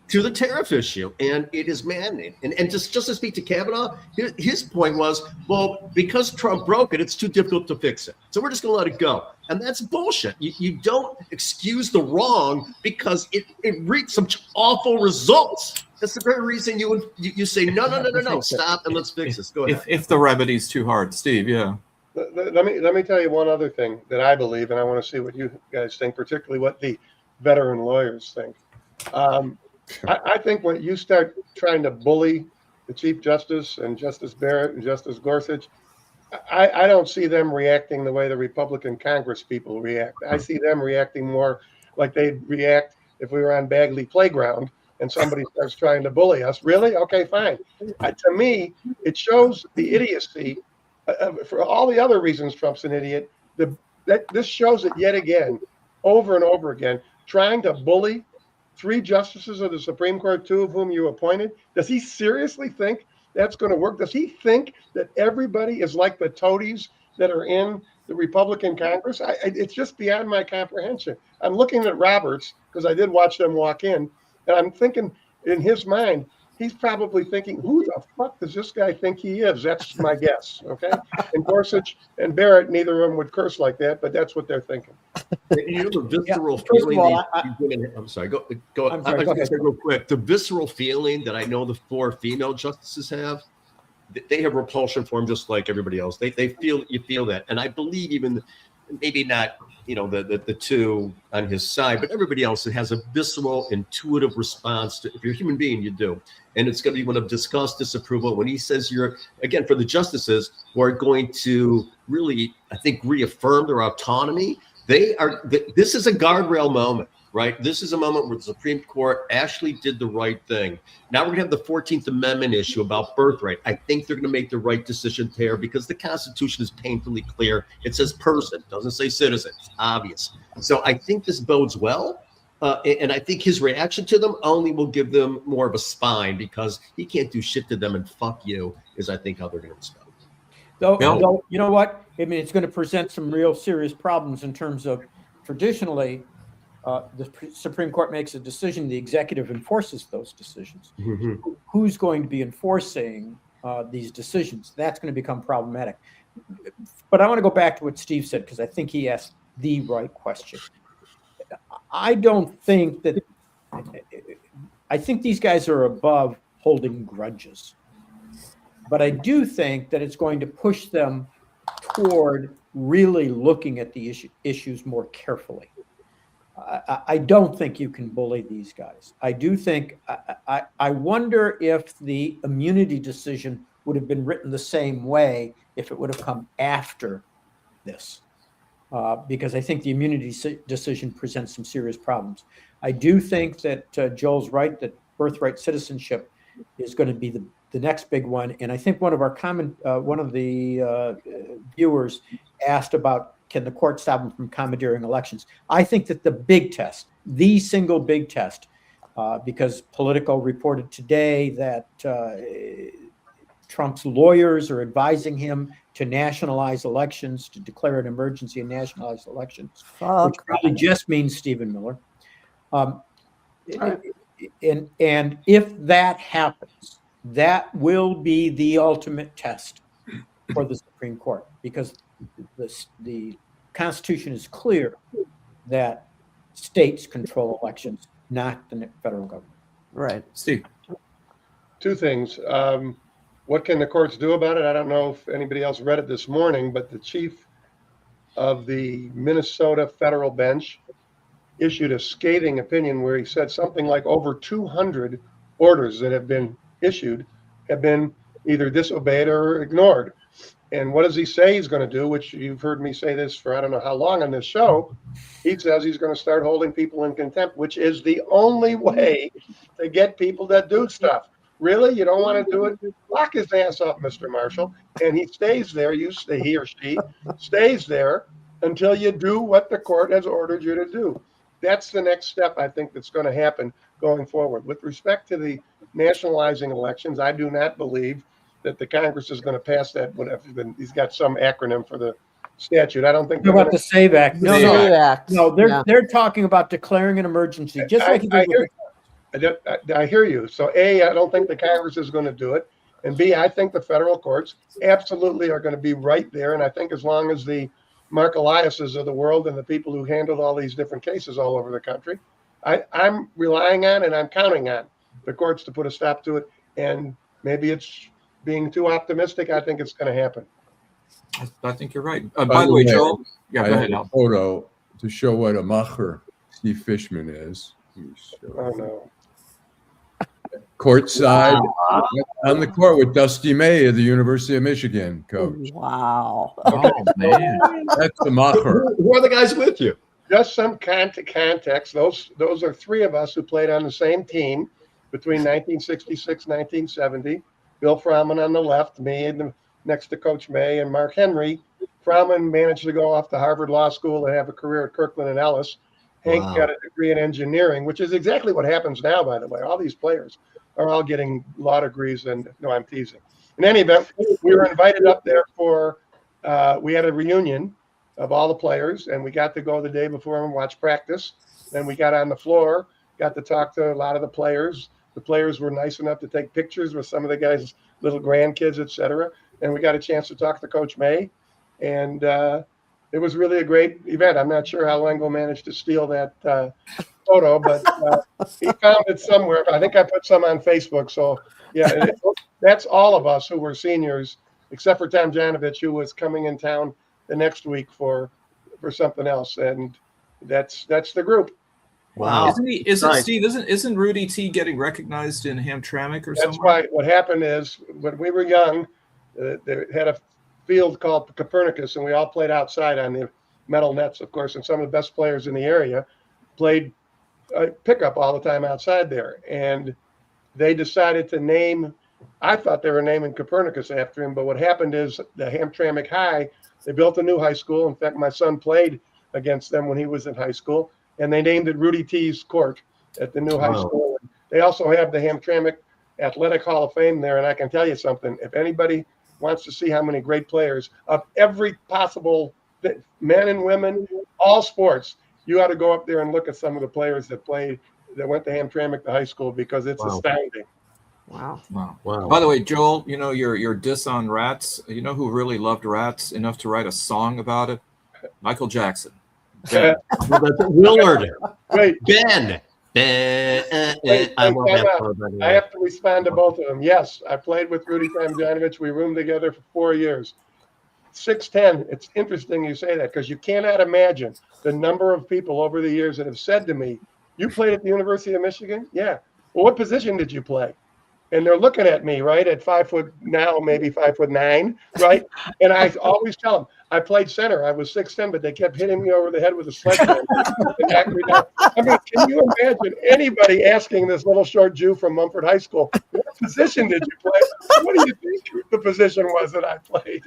to the tariff issue, and it is mandated. And just to speak to Kavanaugh, his point was, well, because Trump broke it, it's too difficult to fix it, so we're just going to let it go. And that's bullshit. You don't excuse the wrong because it reaped some awful results. That's the very reason you say no, stop and let's fix this. Go ahead. If the remedy's too hard, Steve. Yeah. Let me tell you one other thing that I believe, and I want to see what you guys think, particularly what the veteran lawyers think. I think when you start trying to bully the Chief Justice and Justice Barrett and Justice Gorsuch, I don't see them reacting the way the Republican Congress people react. I see them reacting more like they'd react if we were on Bagley Playground and somebody starts trying to bully us. Really? Okay, fine. To me, it shows the idiocy. For all the other reasons Trump's an idiot, this shows it yet again, over and over again, trying to bully 3 justices of the Supreme Court, 2 of whom you appointed. Does he seriously think that's going to work? Does he think that everybody is like the toadies that are in the Republican Congress? It's just beyond my comprehension. I'm looking at Roberts because I did watch them walk in, and I'm thinking in his mind, he's probably thinking, who the fuck does this guy think he is? That's my guess, okay? And Gorsuch and Barrett, neither of them would curse like that, but that's what they're thinking. The visceral feeling. I'm sorry. Go ahead. Real quick. The visceral feeling that I know the 4 female justices have, they have repulsion for him just like everybody else. They feel that, and I believe even maybe not the 2 on his side, but everybody else that has a visceral, intuitive response to. If you're a human being, you do, and it's going to be one of disgust, disapproval. When he says for the justices who are going to really, I think, reaffirm their autonomy. This is a guardrail moment, right? This is a moment where the Supreme Court actually did the right thing. Now we're going to have the 14th Amendment issue about birthright. I think they're going to make the right decision there because the Constitution is painfully clear. It says person, doesn't say citizen. It's obvious. So I think this bodes well. And I think his reaction to them only will give them more of a spine because he can't do shit to them and fuck you is, I think, how they're going to respond. Though, you know what? I mean, it's going to present some real serious problems in terms of traditionally, the Supreme Court makes a decision, the executive enforces those decisions. Mhm. Who's going to be enforcing these decisions? That's going to become problematic. But I want to go back to what Steve said, because I think he asked the right question. I don't think that, I think these guys are above holding grudges. But I do think that it's going to push them toward really looking at the issues more carefully. I don't think you can bully these guys. I do think, I wonder if the immunity decision would have been written the same way if it would have come after this. Because I think the immunity decision presents some serious problems. I do think that Joel's right, that birthright citizenship is going to be the next big one. And I think one of the viewers asked about, can the court stop them from commandeering elections? I think that the big test, the single big test, because Politico reported today that Trump's lawyers are advising him to nationalize elections, to declare an emergency and nationalize elections, which probably just means Stephen Miller. And if that happens, that will be the ultimate test for the Supreme Court, because the Constitution is clear that states control elections, not the federal government. Right. Steve. Two things. What can the courts do about it? I don't know if anybody else read it this morning, but the chief of the Minnesota federal bench issued a scathing opinion where he said something like over 200 orders that have been issued have been either disobeyed or ignored. And what does he say he's going to do, which you've heard me say this for I don't know how long on this show? He says he's going to start holding people in contempt, which is the only way to get people that do stuff. Really? You don't want to do it? Lock his ass up, Mr. Marshall. And he stays there, he or she stays there until you do what the court has ordered you to do. That's the next step I think that's going to happen going forward. With respect to the nationalizing elections, I do not believe that the Congress is going to pass that. Whatever, he's got some acronym for the statute. I don't think they're about the SAVE Act. No, they're talking about declaring an emergency, just like I hear you. So A, I don't think the Congress is going to do it. And B, I think the federal courts absolutely are going to be right there. And I think as long as the Mark Eliases of the world and the people who handled all these different cases all over the country, I'm relying on and I'm counting on the courts to put a stop to it. And maybe it's being too optimistic. I think it's going to happen. I think you're right. By the way, Joel, I have a photo to show what a macher Steve Fishman is. Oh, no. Courtside on the court with Dusty May of the University of Michigan, coach. Wow. Oh, man. That's the macher. Who are the guys with you? Just some context. Those are three of us who played on the same team between 1966 and 1970. Bill Froman on the left, me next to Coach May, and Mark Henry. Froman managed to go off to Harvard Law School and have a career at Kirkland and Ellis. Hank got a degree in engineering, which is exactly what happens now, by the way. All these players are all getting law degrees, and no, I'm teasing. In any event, we were invited up there for, we had a reunion of all the players, and we got to go the day before and watch practice. Then we got on the floor, got to talk to a lot of the players. The players were nice enough to take pictures with some of the guys' little grandkids, et cetera. And we got a chance to talk to Coach May. And it was really a great event. I'm not sure how Lengel managed to steal that photo, but he found it somewhere. I think I put some on Facebook. So, yeah, that's all of us who were seniors, except for Tom Janovich, who was coming in town the next week for something else. And that's the group. Wow. Isn't Rudy T getting recognized in Hamtramck or something? That's right. What happened is when we were young, they had a field called Copernicus, and we all played outside on the metal nets, of course, and some of the best players in the area played pickup all the time outside there. And they decided to name, I thought they were naming Copernicus after him, but what happened is the Hamtramck High, they built a new high school. In fact, my son played against them when he was in high school, and they named it Rudy T's Court at the new high school. They also have the Hamtramck Athletic Hall of Fame there, and I can tell you something. If anybody wants to see how many great players of every possible men and women, all sports, you ought to go up there and look at some of the players that went to Hamtramck to high school, because it's astounding. Wow. By the way, Joel, you know your diss on Rats. You know who really loved Rats enough to write a song about it? Michael Jackson. Ben. Willard. Wait. Ben. I have to respond to both of them. Yes, I played with Rudy Tomjanovich. We roomed together for 4 years. 6'10". It's interesting you say that, because you cannot imagine the number of people over the years that have said to me, "You played at the University of Michigan?" "Yeah." "Well, what position did you play?" And they're looking at me, right, at 5 foot now, maybe 5'9", right? And I always tell them, I played center. I was 6'10", but they kept hitting me over the head with a sledgehammer. I mean, can you imagine anybody asking this little short Jew from Mumford High School, "What position did you play?" "What do you think the position was that I played?"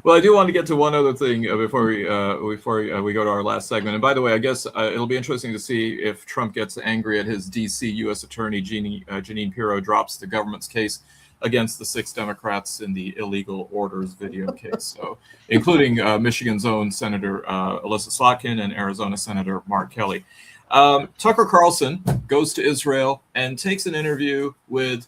Well, I do want to get to one other thing before we go to our last segment. And by the way, I guess it'll be interesting to see if Trump gets angry at his D.C. U.S. Attorney Jeanine Pirro drops the government's case against the 6 Democrats in the illegal orders video case, so including Michigan's own Senator Alyssa Slotkin and Arizona Senator Mark Kelly. Tucker Carlson goes to Israel and takes an interview with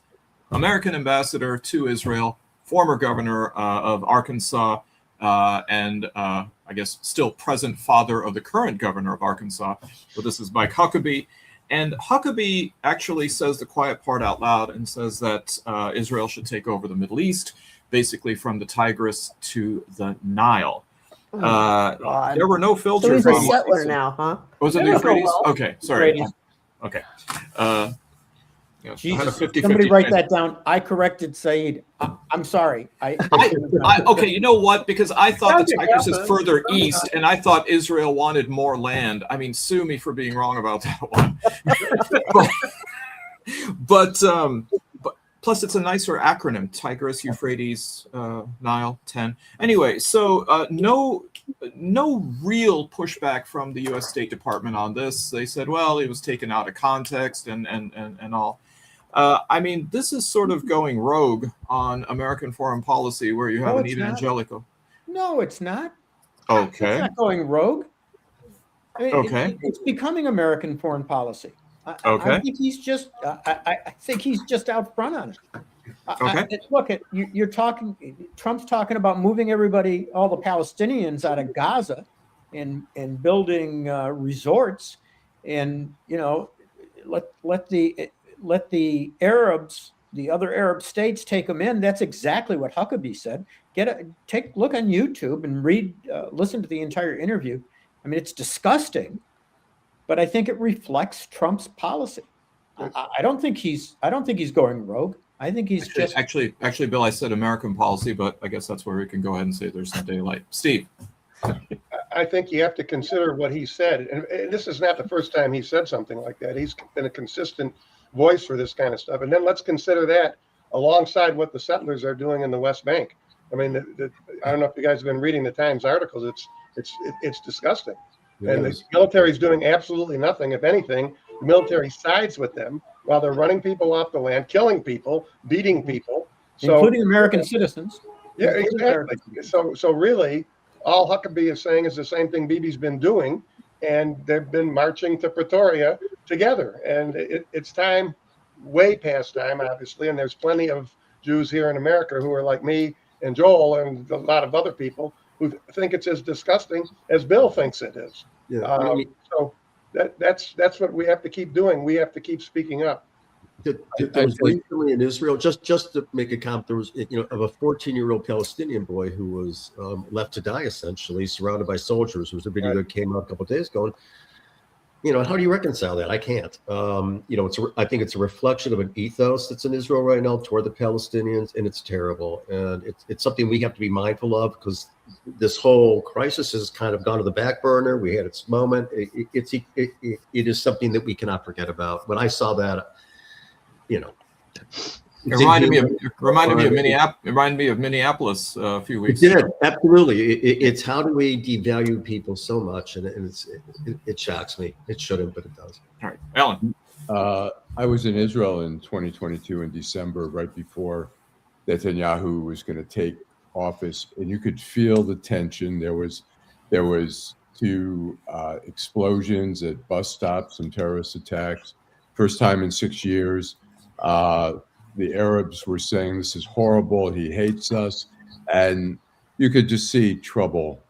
American ambassador to Israel, former governor of Arkansas, and I guess still present father of the current governor of Arkansas. But this is Mike Huckabee. And Huckabee actually says the quiet part out loud and says that Israel should take over the Middle East, basically from the Tigris to the Nile. There were no filters. So he's a settler now, huh? Was it the Euphrates? Okay, sorry. Okay. Jesus, somebody write that down. I corrected Saeed. I'm sorry. Okay, you know what? Because I thought the Tigris is further east, and I thought Israel wanted more land. I mean, sue me for being wrong about that one. but plus, it's a nicer acronym: Tigris, Euphrates, Nile, 10. Anyway, so no real pushback from the U.S. State Department on this. They said, well, it was taken out of context and all. I mean, this is sort of going rogue on American foreign policy, where you have an evangelical. No, it's not. Okay. It's not going rogue. I mean, okay. It's becoming American foreign policy. Okay. I think he's just. I think he's just out front on it. Okay. Look, you're talking. Trump's talking about moving everybody, all the Palestinians, out of Gaza, and building resorts, and let the Arabs, the other Arab states, take them in. That's exactly what Huckabee said. Look on YouTube and listen to the entire interview. I mean, it's disgusting, but I think it reflects Trump's policy. I don't think he's going rogue. I think he's actually, Bill, I said American policy, but I guess that's where we can go ahead and say there's some daylight. Steve. I think you have to consider what he said. And this is not the first time he said something like that. He's been a consistent voice for this kind of stuff. And then let's consider that alongside what the settlers are doing in the West Bank. I mean, I don't know if you guys have been reading the Times articles. It's disgusting. Yes. And the military is doing absolutely nothing. If anything, the military sides with them while they're running people off the land, killing people, beating people. Including American citizens. Yeah, exactly. So really, all Huckabee is saying is the same thing Bibi's been doing, and they've been marching to Pretoria together. And it's time, way past time, obviously, and there's plenty of Jews here in America who are like me and Joel and a lot of other people who think it's as disgusting as Bill thinks it is. Yeah, so that's what we have to keep doing. We have to keep speaking up. There was recently in Israel, just to make a comment, there was of a 14-year-old Palestinian boy who was left to die, essentially surrounded by soldiers. There was a video that came out a couple of days ago. And, how do you reconcile that? I can't. I think it's a reflection of an ethos that's in Israel right now toward the Palestinians, and it's terrible. And it's something we have to be mindful of, because this whole crisis has kind of gone to the back burner. We had its moment. It is something that we cannot forget about. When I saw that, it reminded me of Minneapolis a few weeks ago. It did, absolutely. It's how do we devalue people so much, and it shocks me. It shouldn't, but it does. All right, Allan. I was in Israel in 2022 in December, right before Netanyahu was going to take office, and you could feel the tension. There There was 2 explosions at bus stops, some terrorist attacks. First time in 6 years. The Arabs were saying this is horrible. He hates us. And you could just see trouble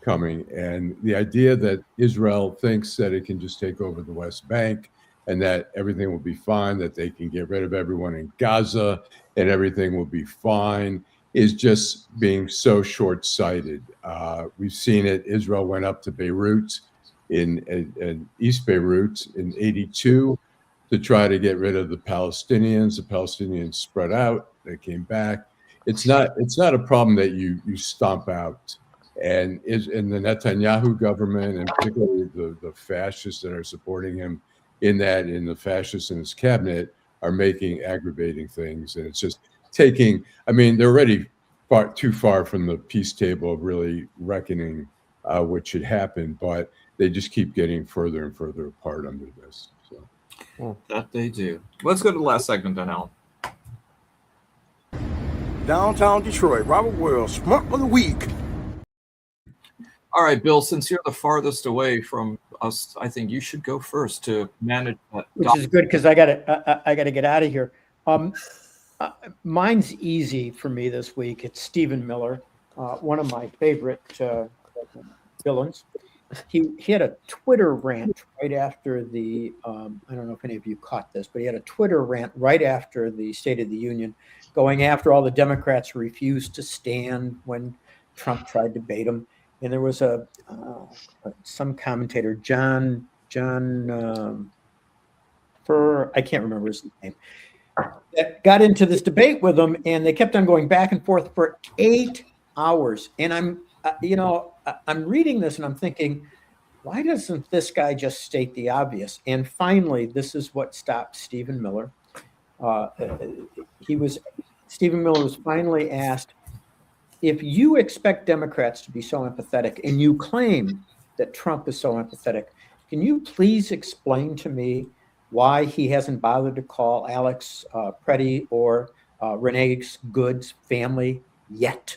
coming. And the idea that Israel thinks that it can just take over the West Bank and that everything will be fine, that they can get rid of everyone in Gaza and everything will be fine, is just being so short-sighted. We've seen it. Israel went up to Beirut in East Beirut in '82 to try to get rid of the Palestinians. The Palestinians spread out. They came back. It's not a problem that you stomp out. And in the Netanyahu government, and particularly the fascists that are supporting him in the fascists in his cabinet, are making aggravating things. And it's just taking, I mean, they're already too far from the peace table of really reckoning what should happen, but they just keep getting further and further apart under this. So. That they do. Let's go to the last segment then, Alan. Downtown Detroit, Robert Wells, Schmuck of the Week. All right, Bill, since you're the farthest away from us, I think you should go first to manage that. Which is good because I gotta get out of here. Mine's easy for me this week. It's Stephen Miller, one of my favorite villains. He had a Twitter rant right after the, I don't know if any of you caught this, but he had a Twitter rant right after the State of the Union, going after all the Democrats who refused to stand when Trump tried to bait him. And there was some commentator, John I can't remember his name, that got into this debate with him, and they kept on going back and forth for 8 hours. And I'm reading this and I'm thinking, why doesn't this guy just state the obvious? And finally, this is what stopped Stephen Miller. Stephen Miller was finally asked, if you expect Democrats to be so empathetic and you claim that Trump is so empathetic, can you please explain to me why he hasn't bothered to call Alex Preddy or Renee Good's family yet?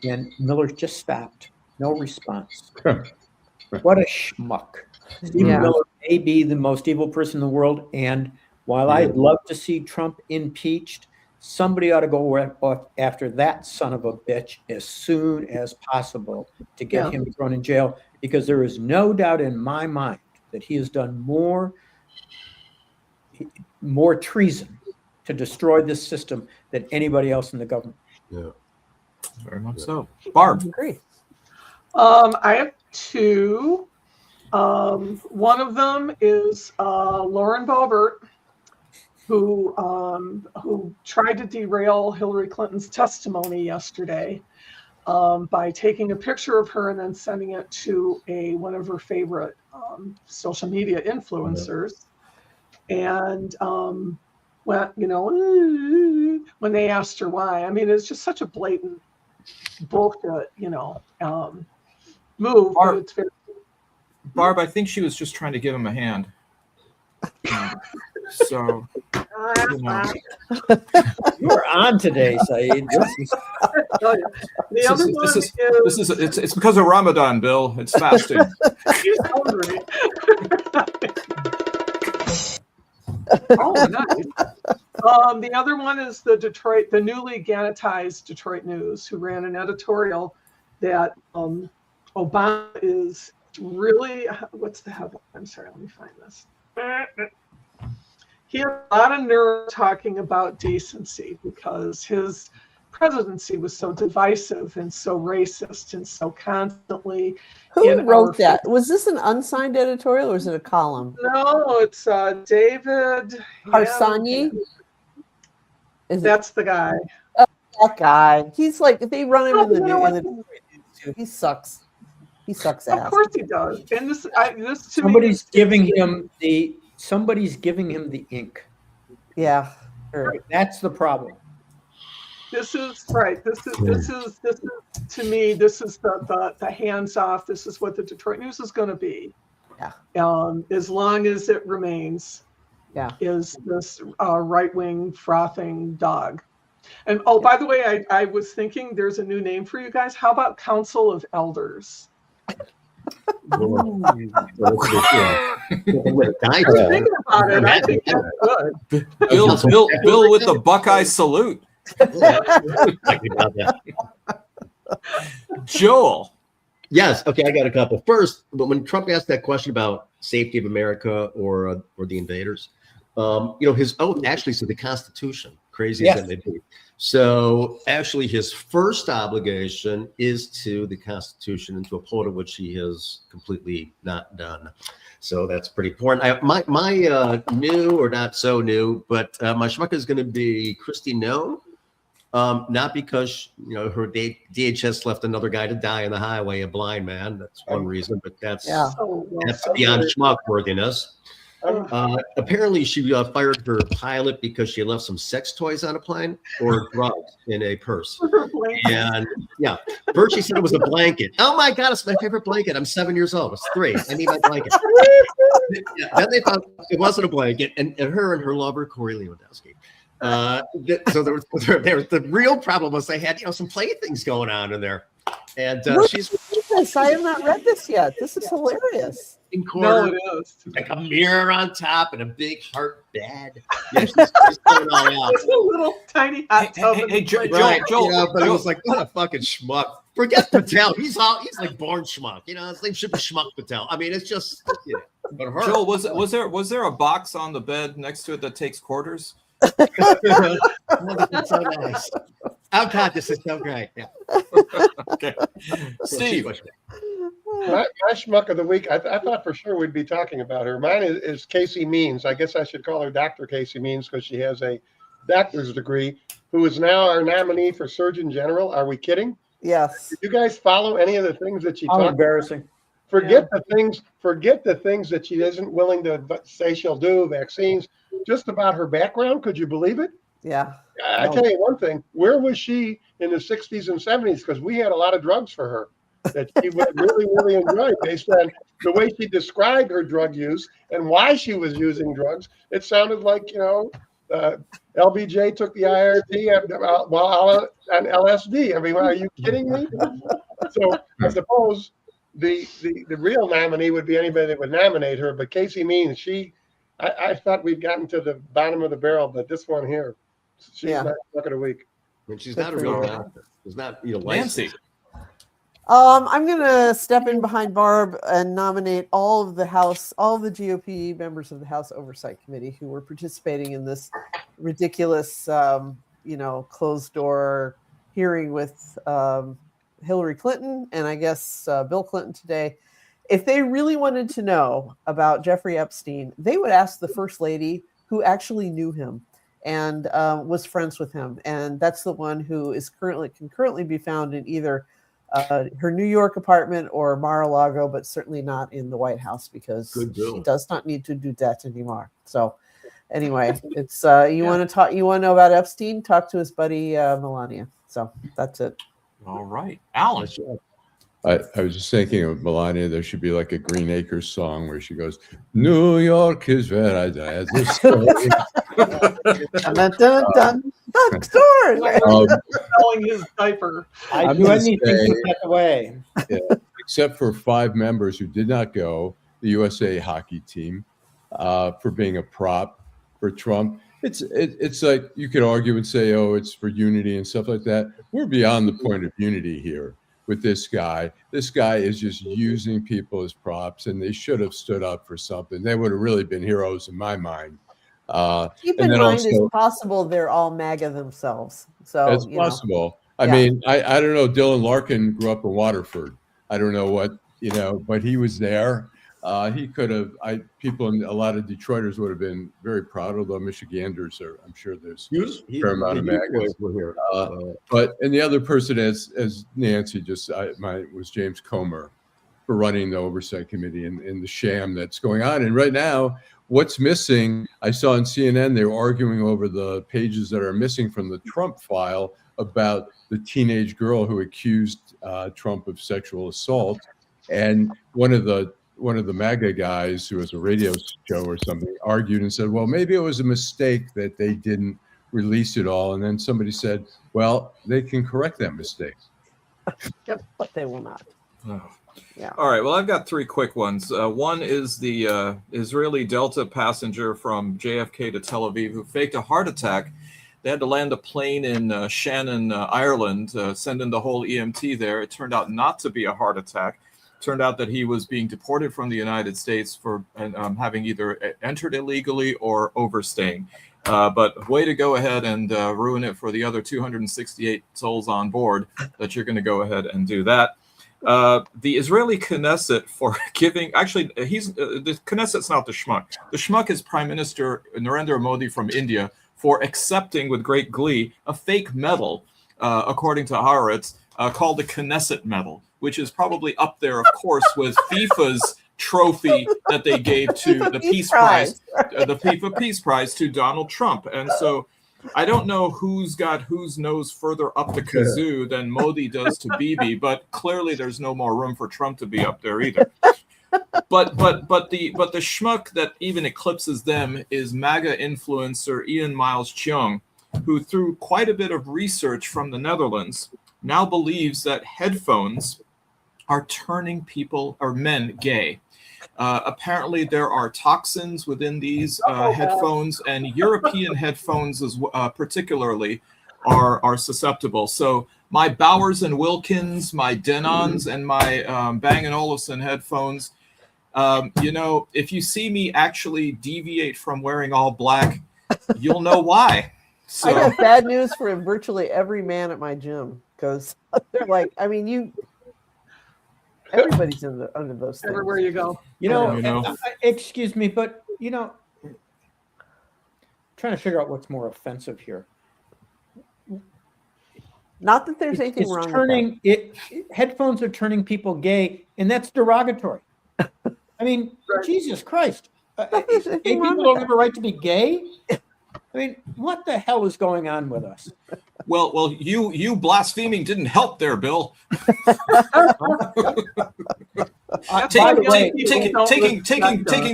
And Miller just stopped. No response. What a schmuck. Stephen Miller may be the most evil person in the world. And while I'd love to see Trump impeached, somebody ought to go after that son of a bitch as soon as possible to get him thrown in jail, because there is no doubt in my mind that he has done more treason to destroy this system than anybody else in the government. Yeah, very much so. Barb. I agree. I have 2. One of them is Lauren Boebert, who tried to derail Hillary Clinton's testimony yesterday by taking a picture of her and then sending it to one of her favorite social media influencers. And when they asked her why, I mean, it's just such a blatant bullshit, move. Barb, it's very... Barb, I think she was just trying to give him a hand. So, you're on today, Saeed. It's because of Ramadan, Bill. It's fasting. He's hungry. Oh, nice. The other one is the newly Ganitized Detroit News, who ran an editorial that Obama is really, what's the headline? I'm sorry, let me find this. He had a lot of nerve talking about decency because his presidency was so divisive and so racist and so constantly. Who wrote that? Was this an unsigned editorial or is it a column? No, it's David Harsanyi. That's the guy. Oh, that guy. He's like, they run him in the news too. He sucks. He sucks ass. Of course he does. And this to somebody's giving him the ink. Yeah. Sure. Right. That's the problem. This is right. This is to me, this is the hands off. This is what the Detroit News is going to be. Yeah. As long as it remains. Yeah. Is this right-wing frothing dog And oh, by the way, I was thinking there's a new name for you guys. How about Council of Elders? With I was thinking about it. I think that's good. Bill with the Buckeye salute. Joel. Yes. Okay. I got a couple. First, but when Trump asked that question about safety of America or the invaders, his oath actually said the Constitution. Crazy as that may be. So actually, his first obligation is to the Constitution and to uphold it, which he has completely not done. So that's pretty important. My new or not so new, but my schmuck is going to be Kristi Noem. Not because her DHS left another guy to die on the highway, a blind man. That's one reason, but that's beyond schmuck worthiness. Apparently, she fired her pilot because she left some sex toys on a plane or drugs in a purse. And first she said it was a blanket. Oh my God, it's my favorite blanket. I'm 7 years old. It's 3. I need my blanket. Then they found it wasn't a blanket, and her and her lover Corey Lewandowski. So there was the real problem was they had some playthings going on in there, and she's. I have not read this yet. This is hilarious. Corner, no, it is. Like a mirror on top and a big heart bed. Yeah, she's going all out. It's a little tiny hot tub. Hey, Joel, but it was like, what a fucking schmuck. Forget Patel. He's like born schmuck. His name should be Schmuck Patel. I mean, it's just. But her. Joel, was there a box on the bed next to it that takes quarters? That's so nice. Oh God, this is so great. Yeah. Okay. Steve. My schmuck of the week, I thought for sure we'd be talking about her. Mine is Casey Means. I guess I should call her Dr. Casey Means because she has a doctor's degree, who is now our nominee for Surgeon General. Are we kidding? Yes. Did you guys follow any of the things that she talked embarrassing. about? Forget the things that she isn't willing to say she'll do, vaccines, just about her background. Could you believe it? Yeah. I tell you one thing, where was she in the 60s and 70s? Because we had a lot of drugs for her that she would really, really enjoy based on the way she described her drug use and why she was using drugs. It sounded like, LBJ took the IRT while on LSD. I mean, are you kidding me? So I suppose the real nominee would be anybody that would nominate her. But Casey Means, I thought we'd gotten to the bottom of the barrel, but this one here, she's not look of the week. And she's not a real doctor. She's not Nancy. I'm going to step in behind Barb and nominate all of the GOP members of the House Oversight Committee who were participating in this ridiculous, closed door hearing with Hillary Clinton and I guess Bill Clinton today. If they really wanted to know about Jeffrey Epstein, they would ask the First Lady who actually knew him and was friends with him. And that's the one who can currently be found in either her New York apartment or Mar-a-Lago, but certainly not in the White House because she does not need to do that anymore. So anyway, it's you want to know about Epstein, talk to his buddy Melania. So that's it. All right. Allan. I was just thinking of Melania. There should be like a Green Acres song where she goes, "New York is where I died." Selling his diaper. I do anything to get away. Yeah, except for 5 members who did not go, the USA hockey team, for being a prop for Trump. It's like you could argue and say, oh, it's for unity and stuff like that. We're beyond the point of unity here with this guy. This guy is just using people as props, and they should have stood up for something. They would have really been heroes in my mind. Keep in mind, it's possible they're all MAGA themselves. So it's possible. I mean, I don't know. Dylan Larkin grew up in Waterford. I don't know what, but he was there. He could have. People in a lot of Detroiters would have been very proud. Although Michiganders are, I'm sure there's a fair amount of MAGAs. But and the other person, as Nancy just was James Comer for running the Oversight Committee and the sham that's going on. And right now, what's missing? I saw on CNN they were arguing over the pages that are missing from the Trump file about the teenage girl who accused Trump of sexual assault, and one of the MAGA guys who was a radio show or something argued and said, well, maybe it was a mistake that they didn't release it all. And then somebody said, well, they can correct that mistake. But they will not. Oh. Yeah. All right. Well, I've got three quick ones. One is the Israeli Delta passenger from JFK to Tel Aviv who faked a heart attack. They had to land a plane in Shannon, Ireland, send in the whole EMT there. It turned out not to be a heart attack. It turned out that he was being deported from the United States for having either entered illegally or overstaying. But way to go ahead and ruin it for the other 268 souls on board that you're going to go ahead and do that. The Israeli Knesset for giving, actually, the Knesset's not the Schmuck. The Schmuck is Prime Minister Narendra Modi from India for accepting with great glee a fake medal, according to Haaretz, called the Knesset medal, which is probably up there, of course, with FIFA's trophy that they gave to the Peace Prize, the FIFA Peace Prize to Donald Trump. And so I don't know who's got whose nose further up the kazoo than Modi does to Bibi, but clearly there's no more room for Trump to be up there either. But the schmuck that even eclipses them is MAGA influencer Ian Miles Cheong, who through quite a bit of research from the Netherlands now believes that headphones are turning people or men gay. Apparently, there are toxins within these headphones, and European headphones, particularly, are susceptible. So my Bowers and Wilkins, my Denons, and my Bang & Olufsen headphones, if you see me actually deviate from wearing all black, you'll know why. So. I got bad news for virtually every man at my gym because they're like, I mean, everybody's under those things. Everywhere you go. Excuse me, but trying to figure out what's more offensive here. Not that there's anything wrong with that. Headphones are turning people gay, and that's derogatory. I mean, Jesus Christ. Gay people don't have a right to be gay? I mean, what the hell is going on with us? Well, you blaspheming didn't help there, Bill. Taking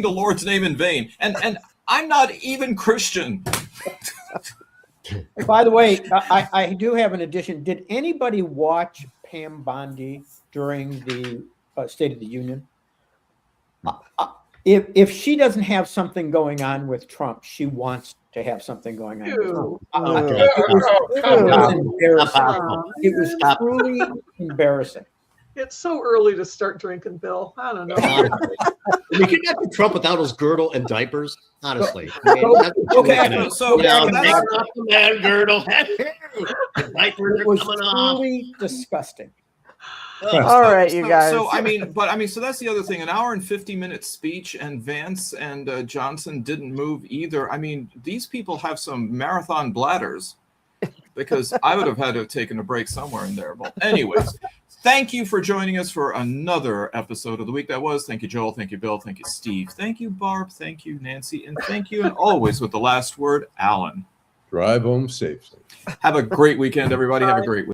the Lord's name in vain, and I'm not even Christian. By the way, I do have an addition. Did anybody watch Pam Bondi during the State of the Union? If she doesn't have something going on with Trump, she wants to have something going on with Trump. It was truly embarrassing. It's so early to start drinking, Bill. I don't know. We could get to Trump without his girdle and diapers, honestly. Girdle. Diapers It was coming off. truly disgusting. All right, you guys. So that's the other thing. An hour and 50-minute speech, and Vance and Johnson didn't move either. I mean, these people have some marathon bladders, because I would have had to have taken a break somewhere in there. But anyways, thank you for joining us for another episode of The Week That Was. Thank you, Joel. Thank you, Bill. Thank you, Steve. Thank you, Barb. Thank you, Nancy. And thank you, and always with the last word, Allan. Drive home safely. Have a great weekend, everybody. Have a great week.